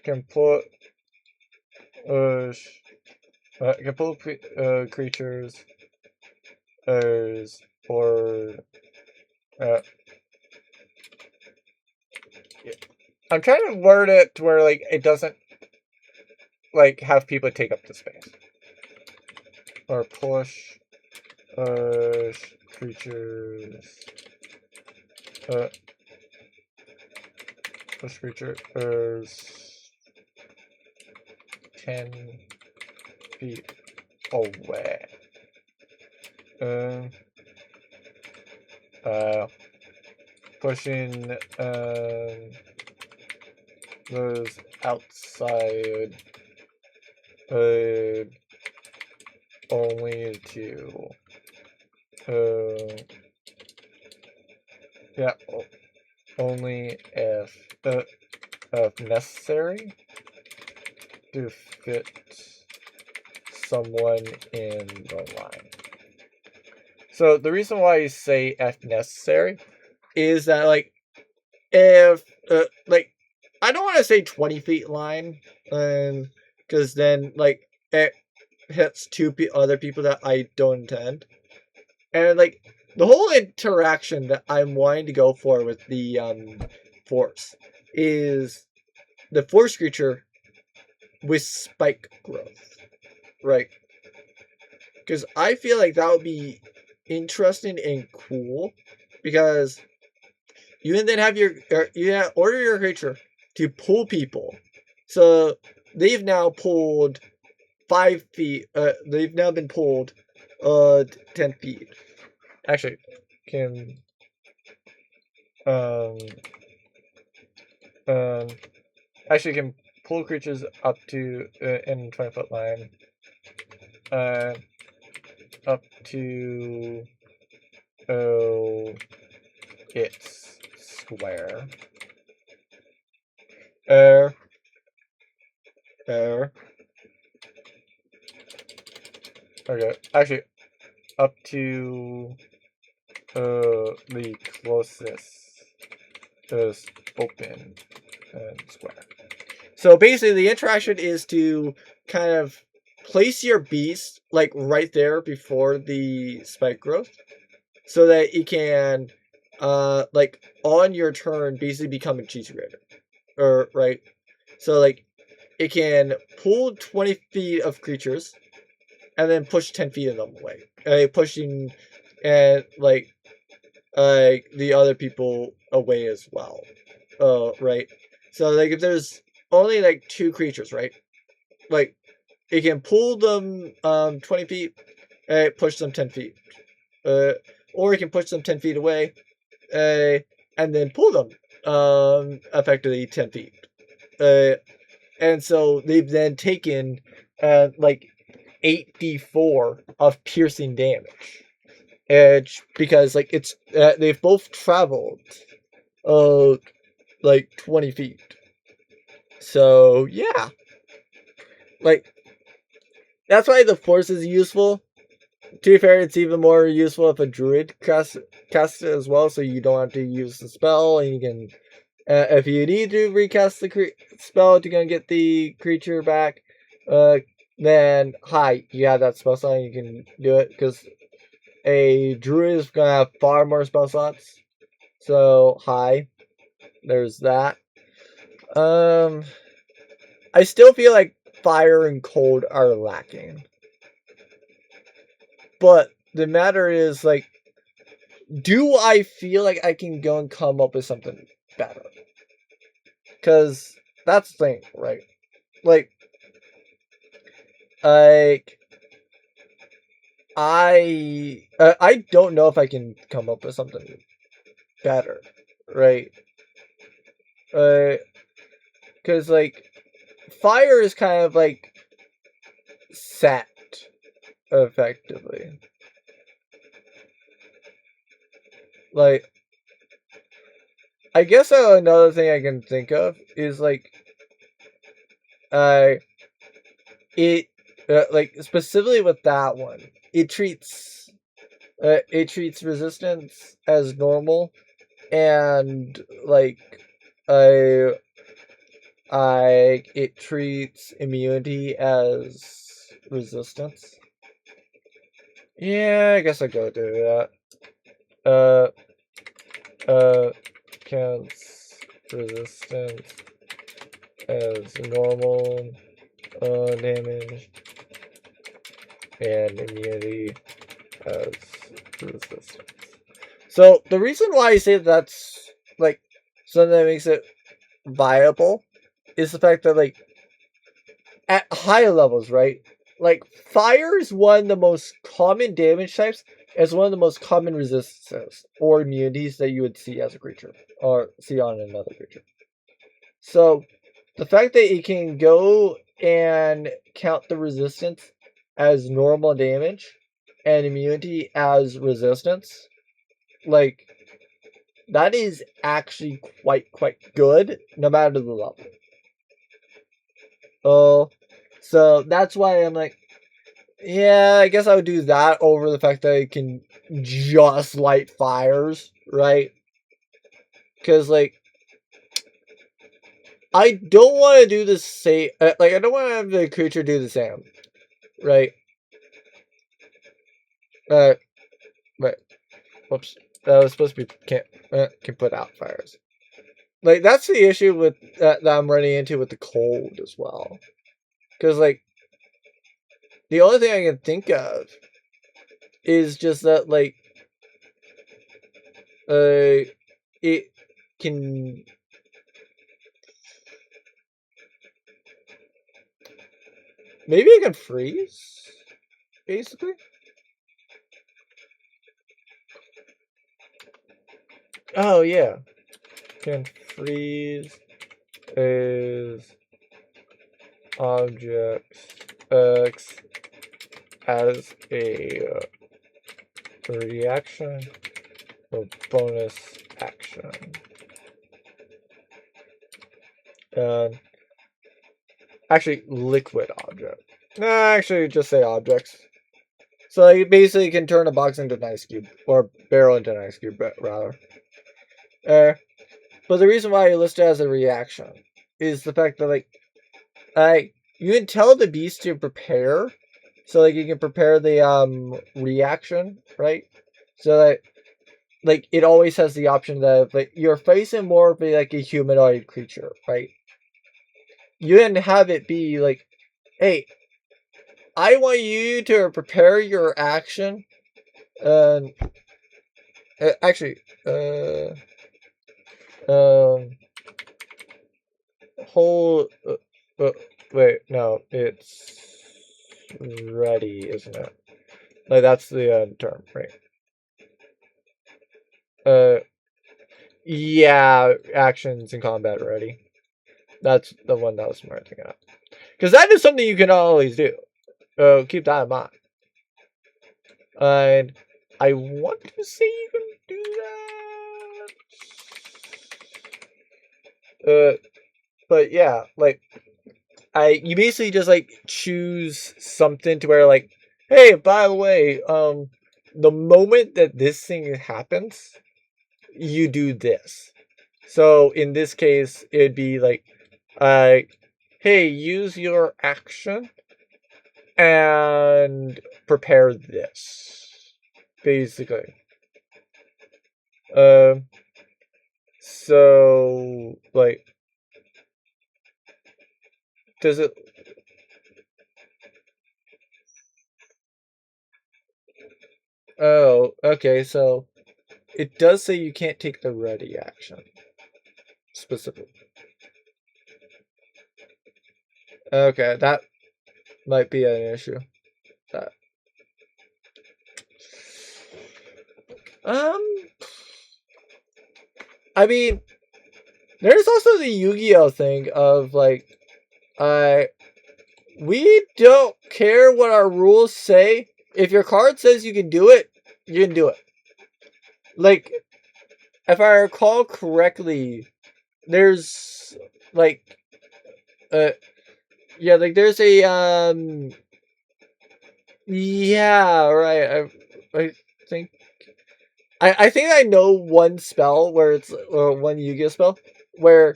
can put can pull creatures or uh, yeah. I'm trying to word it to where like it doesn't like have people take up the space or push creatures push creatures 10 feet away. Pushing those outside only to yeah, only if necessary to fit someone in the line. So the reason why you say if necessary is that like if like I don't want to say 20 feet line, because then like it hits other people that I don't intend, and like the whole interaction that I'm wanting to go for with the force is the force creature with spike growth, right? Because I feel like that would be interesting and cool because you can then have order your creature to pull people. So they've now pulled 5 feet. They've now been pulled 10 feet. Actually, can um um actually can pull creatures up to in 20-foot line. Up to its square. Air. Okay, actually, up to the closest is open square. So basically, the interaction is to kind of place your beast like right there before the spike growth, so that it can, like on your turn, basically become a cheese grater, or right. So like, it can pull 20 feet of creatures, and then push 10 feet of them away, pushing, and like the other people away as well. Right. So like if there's only like 2 creatures, right? Like it can pull them 20 feet and push them 10 feet. Or it can push them 10 feet away and then pull them effectively 10 feet. And so they've then taken like 8d4 of piercing damage. Because like it's they've both traveled like 20 feet. So yeah, like that's why the force is useful. To be fair, it's even more useful if a druid casts it as well, so you don't have to use the spell, and you can, if you need to recast the spell to go get the creature back, then you have that spell slot, and you can do it, because a druid is going to have far more spell slots. So, there's that. I still feel like fire and cold are lacking. But the matter is, like, do I feel like I can go and come up with something better? Because that's the thing, right? Like, I don't know if I can come up with something better, right? Because like fire is kind of like set effectively. Like, I guess another thing I can think of is like, it like specifically with that one, it treats resistance as normal, and like I it treats immunity as resistance. Yeah, I guess I go do that. Counts resistance as normal damage, and immunity as resistance. So the reason why I say that's like something that makes it viable is the fact that like at high levels, right? Like fire is one of the most common damage types, as one of the most common resistances or immunities that you would see as a creature or see on another creature. So the fact that it can go and count the resistance as normal damage and immunity as resistance, like that is actually quite good no matter the level. Oh, so that's why I'm like, yeah, I guess I would do that over the fact that it can just light fires, right? Because like I don't want to do the same. Like I don't want to have the creature do the same, right? Right. Whoops. That was supposed to be can put out fires. Like that's the issue with that I'm running into with the cold as well. Because like the only thing I can think of is just that like it can maybe it can freeze basically. Oh yeah, can freeze is objects X as a reaction or bonus action. And actually, liquid object. Nah, actually, just say objects. So you basically can turn a box into an ice cube, or barrel into an ice cube, rather. But the reason why you list it as a reaction is the fact that, like, you can tell the beast to prepare. So, like, you can prepare the, reaction, right? So that, like, it always has the option that, like, you're facing more of like, a humanoid creature, right? You can have it be, like, hey, I want you to prepare your action. Actually, whole. Wait, no, it's ready, isn't it? Like that's the term, right? Yeah, actions in combat ready. That's the one that was smart thinking of. Because that is something you can always do. Keep that in mind. And I want to say you can do that. But yeah, like you basically just like choose something to where like, hey, by the way, the moment that this thing happens, you do this. So in this case, it'd be like, hey, use your action and prepare this, basically. So like, does it? Oh, okay, so it does say you can't take the ready action. Specifically. Okay, that might be an issue. That. Um, I mean, there's also the Yu-Gi-Oh thing of like, we don't care what our rules say. If your card says you can do it, you can do it. Like, if I recall correctly, there's like, yeah, like there's a yeah, right. I think I think I know one spell where it's one Yu-Gi-Oh spell where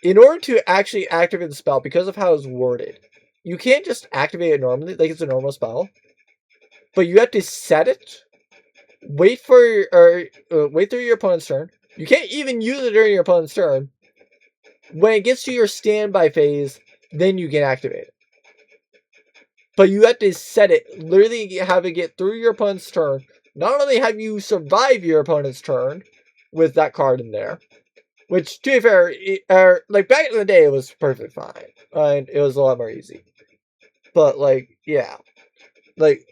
in order to actually activate the spell, because of how it's worded, you can't just activate it normally, like it's a normal spell, but you have to set it, wait for wait through your opponent's turn. You can't even use it during your opponent's turn. When it gets to your standby phase, then you can activate it. But you have to set it, literally have it get through your opponent's turn. Not only have you survive your opponent's turn with that card in there, which, to be fair, like back in the day, it was perfectly fine. And it was a lot more easy. But, like, yeah. Like,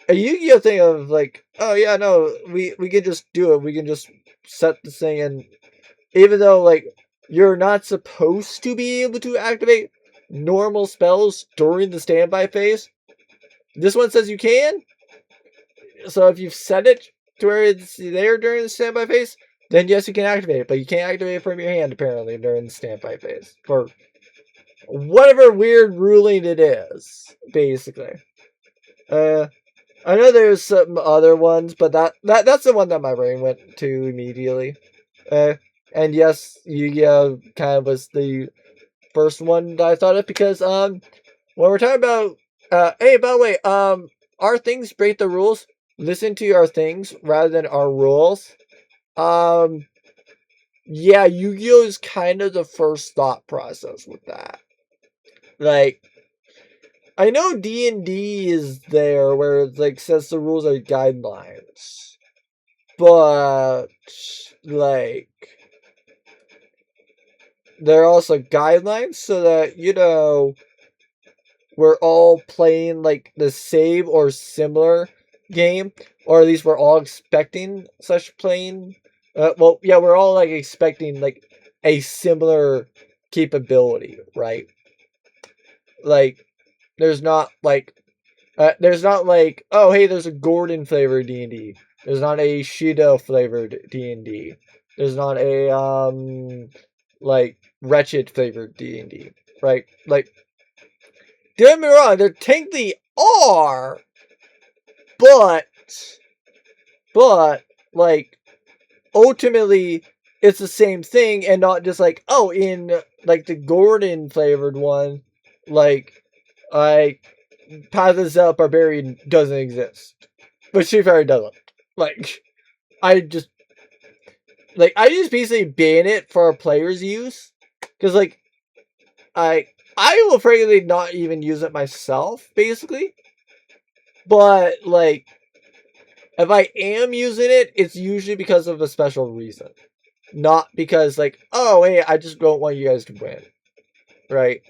a Yu-Gi-Oh thing of, like, oh, yeah, no, we can just do it. We can just set this thing, and even though, like, you're not supposed to be able to activate normal spells during the standby phase, this one says you can. So if you've set it to where it's there during the standby phase, then yes, you can activate it. But you can't activate it from your hand, apparently, during the standby phase. For whatever weird ruling it is, basically. I know there's some other ones, but that's the one that my brain went to immediately. And yes, Yu-Gi-Oh kind of was the first one that I thought of because when we're talking about hey, by the way, our things break the rules. Listen to our things rather than our rules. Yeah, Yu-Gi-Oh is kind of the first thought process with that. Like, I know D&D is there where it like says the rules are guidelines, but like they're also guidelines so that we're all playing like the same or similar game, or at least we're all expecting such playing. Well, yeah, we're all like expecting like a similar capability, right? Like, there's not like, oh hey, there's a Gordon flavored D&D. There's not a Shido flavored D&D. There's not a like Wretched flavored D&D, right? Like, don't get me wrong, there technically are, but like ultimately it's the same thing and not just like, oh, in like the Gordon flavored one, like Path of the Barbarian doesn't exist. But Street Fighter doesn't. Like, I just basically ban it for players' use. Because like I will frankly not even use it myself, basically. But like, if I am using it, it's usually because of a special reason. Not because like, oh hey, I just don't want you guys to win. Right?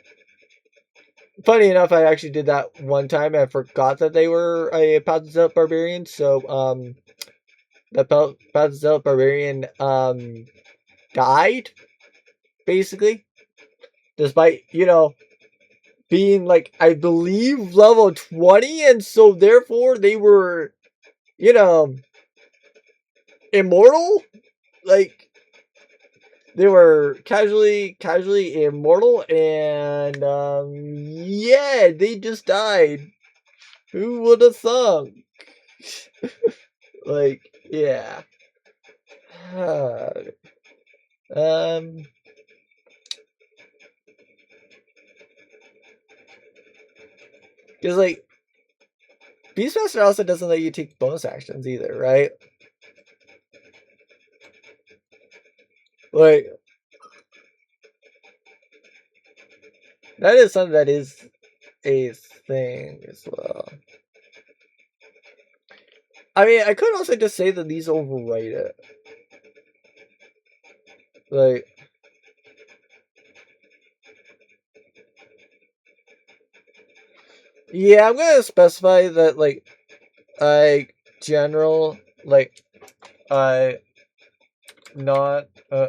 Funny enough, I actually did that one time and I forgot that they were a Path of the Barbarian, so the Path of the Barbarian died, basically. Despite, being like, I believe level 20, and so therefore they were, immortal? Like, they were casually immortal, and yeah, they just died. Who would have thunk? Like, yeah. um, because like Beastmaster also doesn't let you take bonus actions either, right? Like, that is something that is a thing as well. I mean, I could also just say that these overwrite it. Like, yeah, I'm gonna specify that, like, general, like, I not, uh,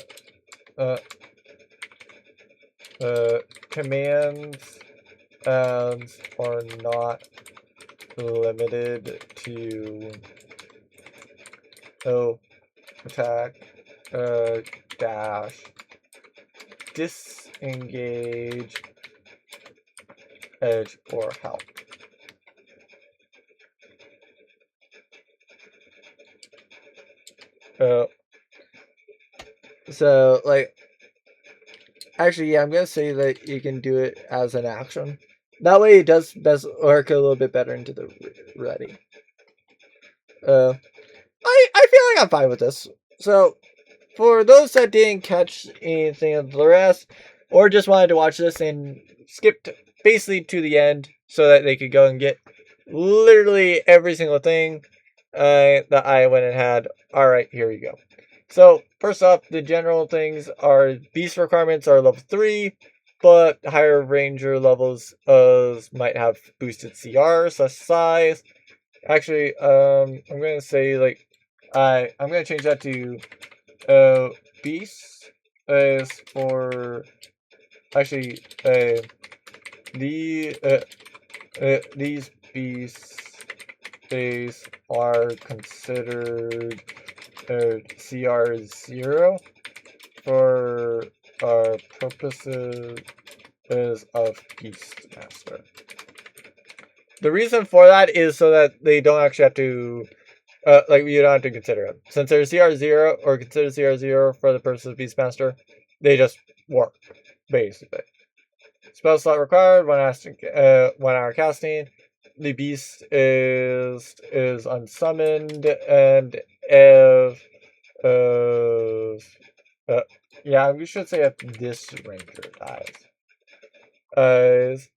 commands are not limited to attack, dash, disengage, edge, or help. So, like, actually, yeah, I'm gonna say that you can do it as an action. That way, it does best work a little bit better into the ready. I feel like I'm fine with this. So, for those that didn't catch anything of the rest, or just wanted to watch this and skipped basically to the end so that they could go and get literally every single thing that I went and had. Alright, here we go. So, first off, the general things are beast requirements are level 3, but higher ranger levels might have boosted CR / size. Actually, I'm gonna say like I'm gonna change that to beast is for actually these beasts are considered CR0 for our purposes of Beastmaster. The reason for that is so that they don't actually have to like you don't have to consider it. Since they're CR0 or considered CR0 for the purpose of Beastmaster, they just work, basically. Spell slot required when asking 1 hour casting. The beast is unsummoned, and if yeah, we should say if this ranger dies.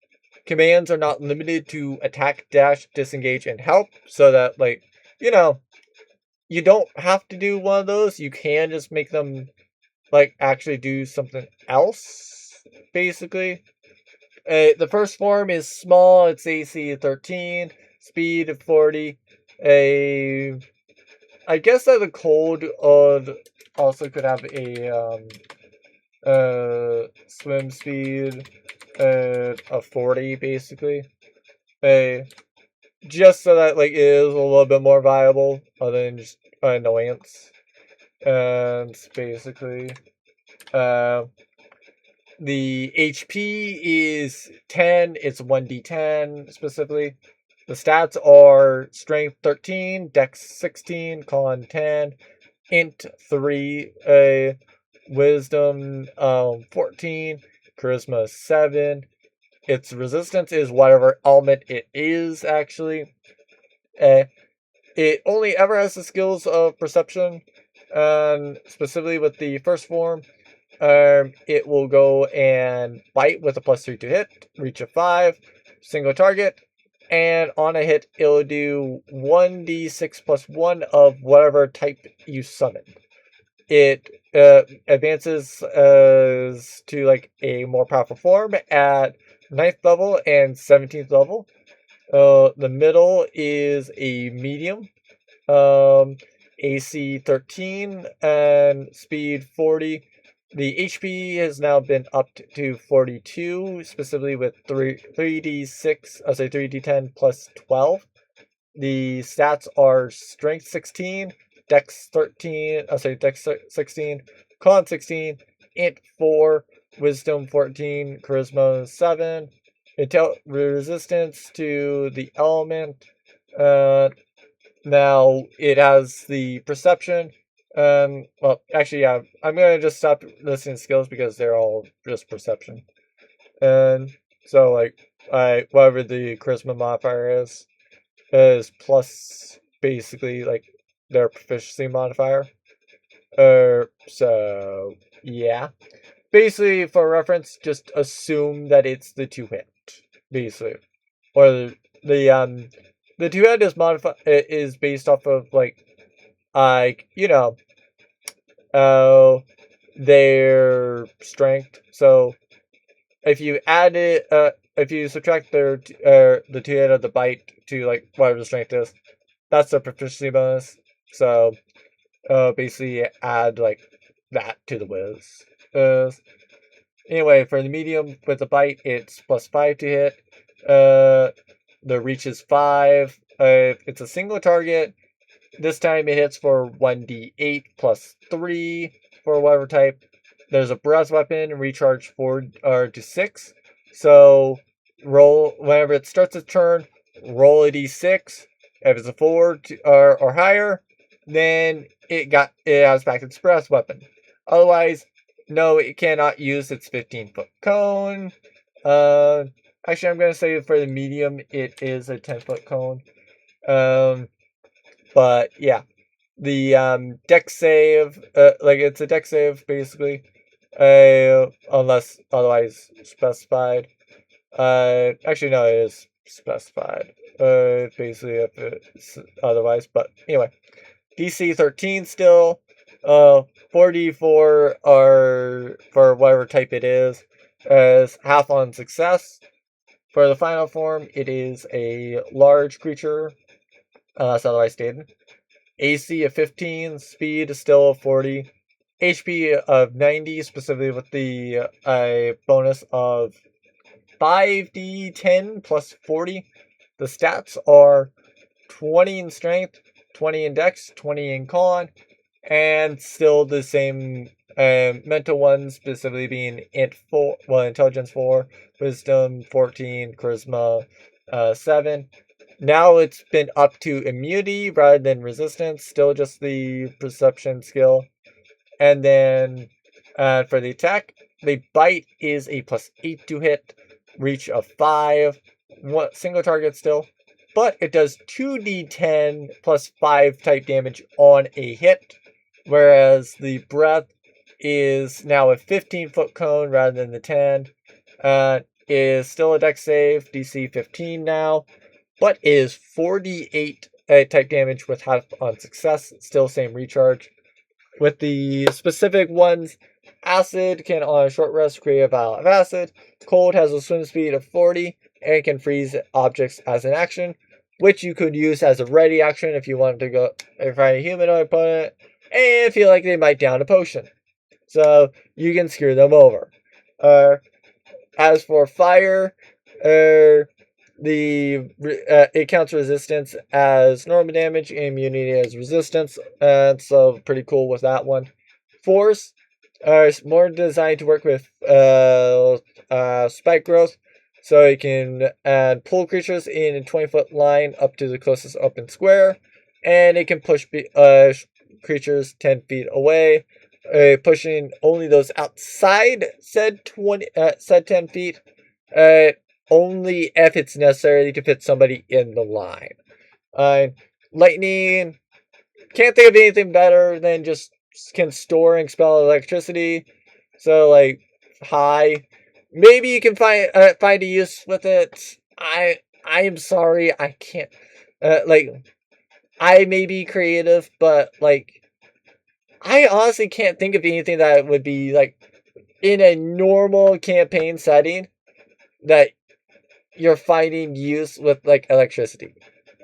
Commands are not limited to attack, dash, disengage, and help, so that like you don't have to do one of those. You can just make them like actually do something else, basically. The first form is small. It's AC 13, speed 40. I guess that the cold also could have a swim speed of 40, basically. Just so that like it is a little bit more viable other than just annoyance. And basically the HP is 10. It's 1d10 specifically. The stats are Strength 13, Dex 16, Con 10, Int 3, Wisdom 14, Charisma 7. Its resistance is whatever element it is, actually. It only ever has the skills of Perception, and specifically with the first form, it will go and bite with a +3 to hit, reach of 5, single target, and on a hit, it'll do 1d6 + 1 of whatever type you summon. It advances to like a more powerful form at 9th level and 17th level. The middle is a medium. AC 13 and speed 40. The HP has now been upped to 42, specifically with 3d6, I'll say 3d10 plus 12. The stats are Strength 16, Dex 13, I'll say Dex 16, Con 16, Int 4, Wisdom 14, Charisma 7, resistance to the element. Now it has the Perception. Well, actually, yeah, I'm gonna just stop listing skills because they're all just Perception. And so, like, whatever the Charisma modifier is plus basically like their proficiency modifier. So yeah. Basically, for reference, just assume that it's the 2 hit, basically, or the two-head is modified is based off of like you know their strength. So if you add it, if you subtract the two-head of the bite to like whatever the strength is, that's the proficiency bonus. So basically add like that to the whiz. Anyway, for the medium with the bite, it's +5 to hit. The reach is 5. It's a single target. This time it hits for 1d8 +3 for whatever type. There's a breath weapon, recharge 4 to 6. So roll whenever it starts its turn, roll a d6. If it's a 4 or higher, then it has back its breath weapon. Otherwise, no, it cannot use its 15-foot cone. Actually, I'm going to say for the medium, it is a 10-foot cone. But yeah, the dex save, it's a dex save basically, unless otherwise specified. Actually, no, it is specified. Basically, if it's otherwise, but anyway, DC 13 still. 4d4 are for whatever type it is, as half on success. For the final form, it is a large creature, unless otherwise stated. AC of 15, speed is still 40, HP of 90, specifically with the bonus of 5d10 plus 40. The stats are 20 in strength, 20 in dex, 20 in con, and still the same mental ones, specifically being intelligence 4, wisdom 14, charisma 7. Now it's been up to immunity rather than resistance, still just the perception skill. And then for the attack, the bite is a +8 to hit, reach of 5, single target still, but it does 2d10 +5 type damage on a hit, whereas the breath is now a 15-foot cone rather than the 10. Is still a dex save, DC 15 now, but is 4d8 type damage with half on success, still same recharge. With the specific ones, acid can on a short rest create a vial of acid, cold has a swim speed of 40, and can freeze objects as an action, which you could use as a ready action if you wanted to go find a humanoid opponent and feel like they might down a potion. So you can screw them over. As for fire, it counts resistance as normal damage and immunity as resistance, so pretty cool with that one. Force is more designed to work with spike growth, so you can pull creatures in a 20-foot line up to the closest open square, and it can push creatures 10 feet away, pushing only those outside said 10 feet. Only if it's necessary to fit somebody in the line. Lightning, can't think of anything better than just can store and expel electricity. So like high, maybe you can find a use with it. I am sorry, I can't. I may be creative, but like I honestly can't think of anything that would be like in a normal campaign setting that you're finding use with like electricity,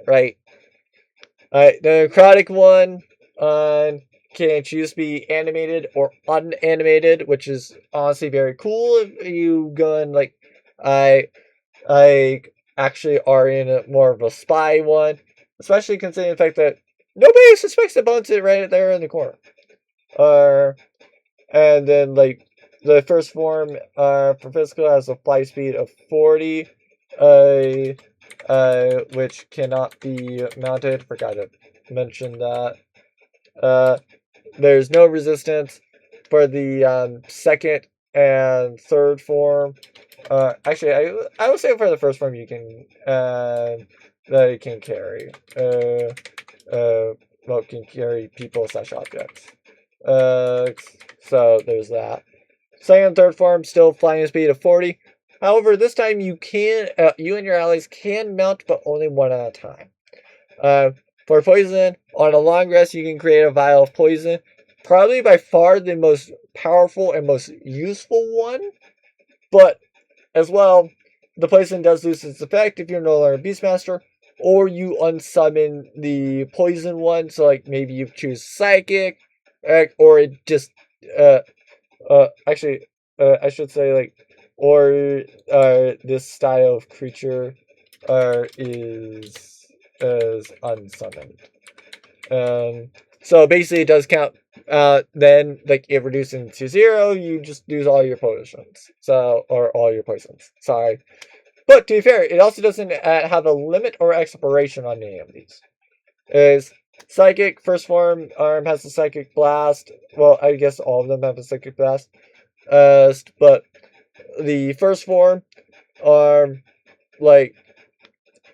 right? The necrotic one can choose to be animated or unanimated, which is honestly very cool if you go and like I actually are in more of a spy one, especially considering the fact that nobody suspects the bones it right there in the corner. And then like the first form for physical has a fly speed of 40. Which cannot be mounted. Forgot to mention that. There's no resistance for the second and third form. Actually, I would say for the first form you can that it can carry. Well, it can carry people / objects. So there's that. Second and third form still flying speed of 40. However, this time you and your allies can mount, but only one at a time. For poison, on a long rest, you can create a vial of poison. Probably by far the most powerful and most useful one. But as well, the poison does lose its effect if you're no longer a Beastmaster, or you unsummon the poison one. So, like, maybe you choose Psychic, or it just, actually, I should say, like, or this style of creature is unsummoned. So basically, it does count. Then, like, it reduces to 0. You just lose all your potions, or all your poisons. Sorry, but to be fair, it also doesn't have a limit or expiration on any of these. Is Psychic first form has a Psychic Blast. Well, I guess all of them have a Psychic Blast. But the first form like,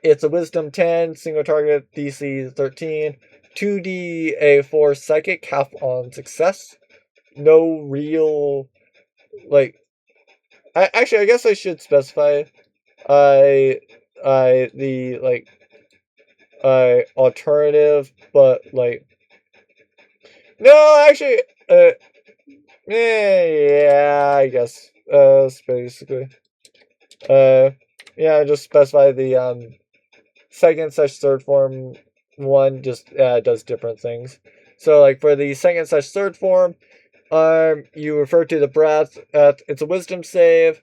it's a Wisdom 10, single target, DC 13, 2d4 Psychic, half on success. No real, like, I guess I should specify, the, like, alternative, but, like, no, actually, yeah, I guess, basically, yeah, just specify the, second/third form one just does different things. So, like, for the second/third form, you refer to the breath. It's a wisdom save.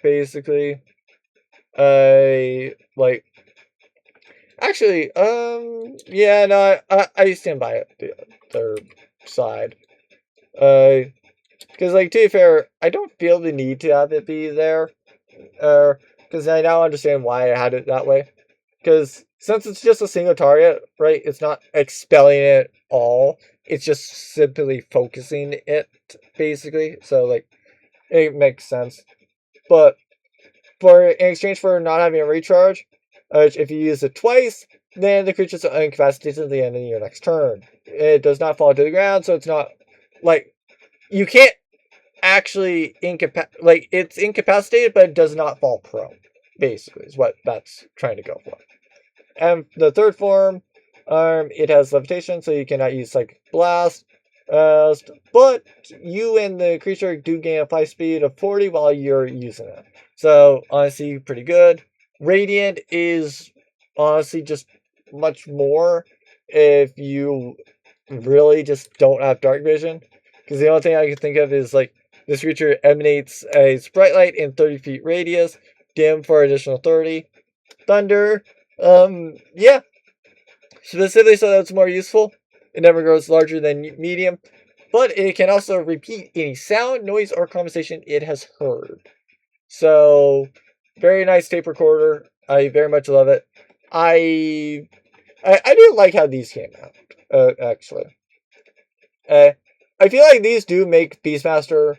Basically, like, actually, yeah, no, I stand by it. The third side, because, like, to be fair, I don't feel the need to have it be there. Because I now understand why I had it that way. Because since it's just a single target, right, it's not expelling it all. It's just simply focusing it, basically. So, like, it makes sense. But in exchange for not having a recharge, if you use it twice, then the creature's incapacitated at the end of your next turn. It does not fall to the ground, so it's not, like, you can't actually like, it's incapacitated, but it does not fall prone. Basically, is what that's trying to go for. And the third form, it has levitation, so you cannot use Psychic Blast. But you and the creature do gain a fly speed of 40 while you're using it. So, honestly, pretty good. Radiant is honestly just much more if you really just don't have dark vision. Because the only thing I can think of is, like, this creature emanates a bright light in 30 feet radius, dim for additional 30. Thunder, yeah, specifically so that it's more useful. It never grows larger than medium, but it can also repeat any sound, noise, or conversation it has heard. So, very nice tape recorder. I very much love it. I do like how these came out, actually. I feel like these do make Beastmaster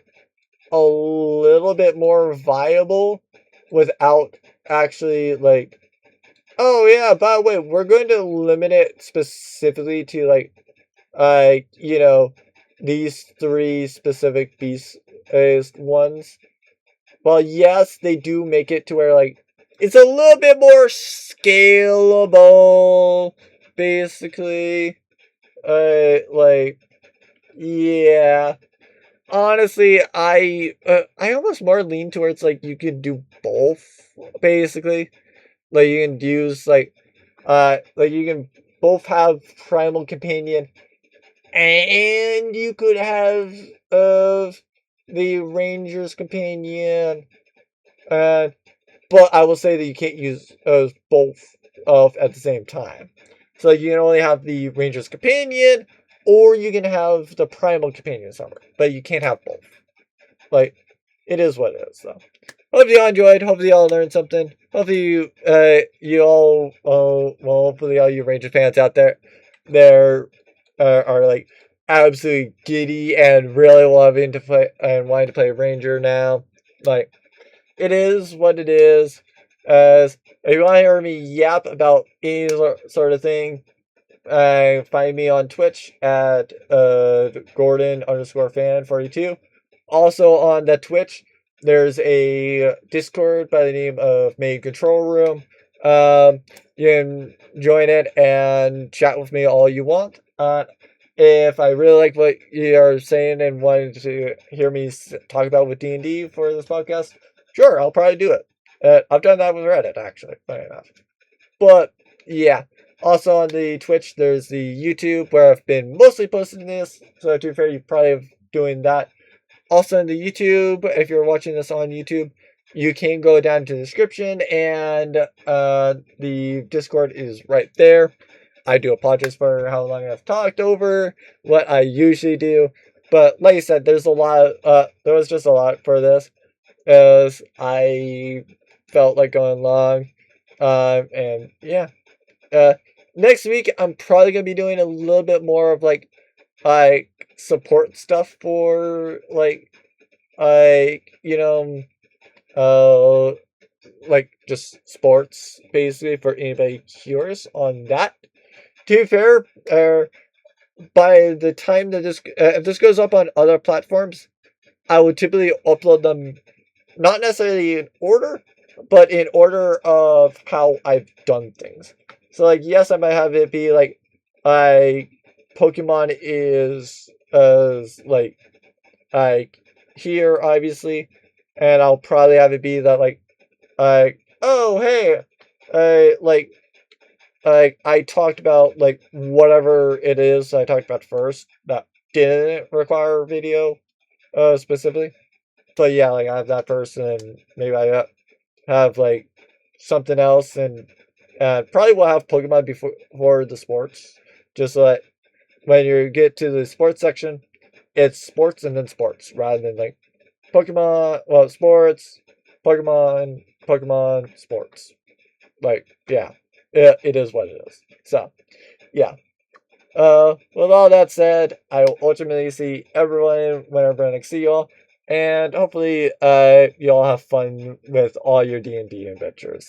a little bit more viable without actually, like, oh yeah, by the way, we're going to limit it specifically to, like, these 3 specific beast ones. Well, yes, they do make it to where, like, it's a little bit more scalable, basically. Like, yeah. Honestly, I almost more lean towards, like, you can do both, basically. Like, you can use, like, you can both have Primal Companion, and you could have, the Ranger's Companion, but I will say that you can't use, both at the same time. So, you can only have the Ranger's Companion, or you can have the Primal Companion Summer, but you can't have both. Like, it is what it is, though. Hope you all enjoyed. Hopefully, you all learned something. Hopefully, you all, well, hopefully, all you Ranger fans out there, are, like, absolutely giddy and really loving to play and wanting to play Ranger now. Like, it is what it is. If you want to hear me yap about any sort of thing, find me on Twitch at Gordon_fan42. Also on that Twitch, there's a Discord by the name of Main Control Room. You can join it and chat with me all you want. If I really like what you are saying and wanted to hear me talk about with D&D for this podcast, sure, I'll probably do it. I've done that with Reddit, actually, funny enough. But, yeah. Also on the Twitch, there's the YouTube, where I've been mostly posting this, so to be fair, you probably have doing that. Also on the YouTube, if you're watching this on YouTube, you can go down to the description, and the Discord is right there. I do apologize for how long I've talked over what I usually do, but like I said, there was just a lot for this, as I felt like going long, and yeah. Uh, Next week I'm probably gonna be doing a little bit more of like support stuff for you know like just sports, basically, for anybody curious on that. To be fair, by the time that if this goes up on other platforms, I would typically upload them not necessarily in order, but in order of how I've done things. So like, yes, I might have it be like, I Pokemon is like here, obviously, and I'll probably have it be that oh hey, I talked about like whatever it is I talked about first that didn't require video specifically. But yeah, like I have that person, and maybe I have like something else, and probably will have Pokemon before the sports, just so that when you get to the sports section, it's sports and then sports rather than like Pokemon, well, sports, Pokemon, sports. Like, yeah, it is what it is. So, yeah. With all that said, I will ultimately see everyone whenever I see y'all, and hopefully, y'all have fun with all your D&D adventures.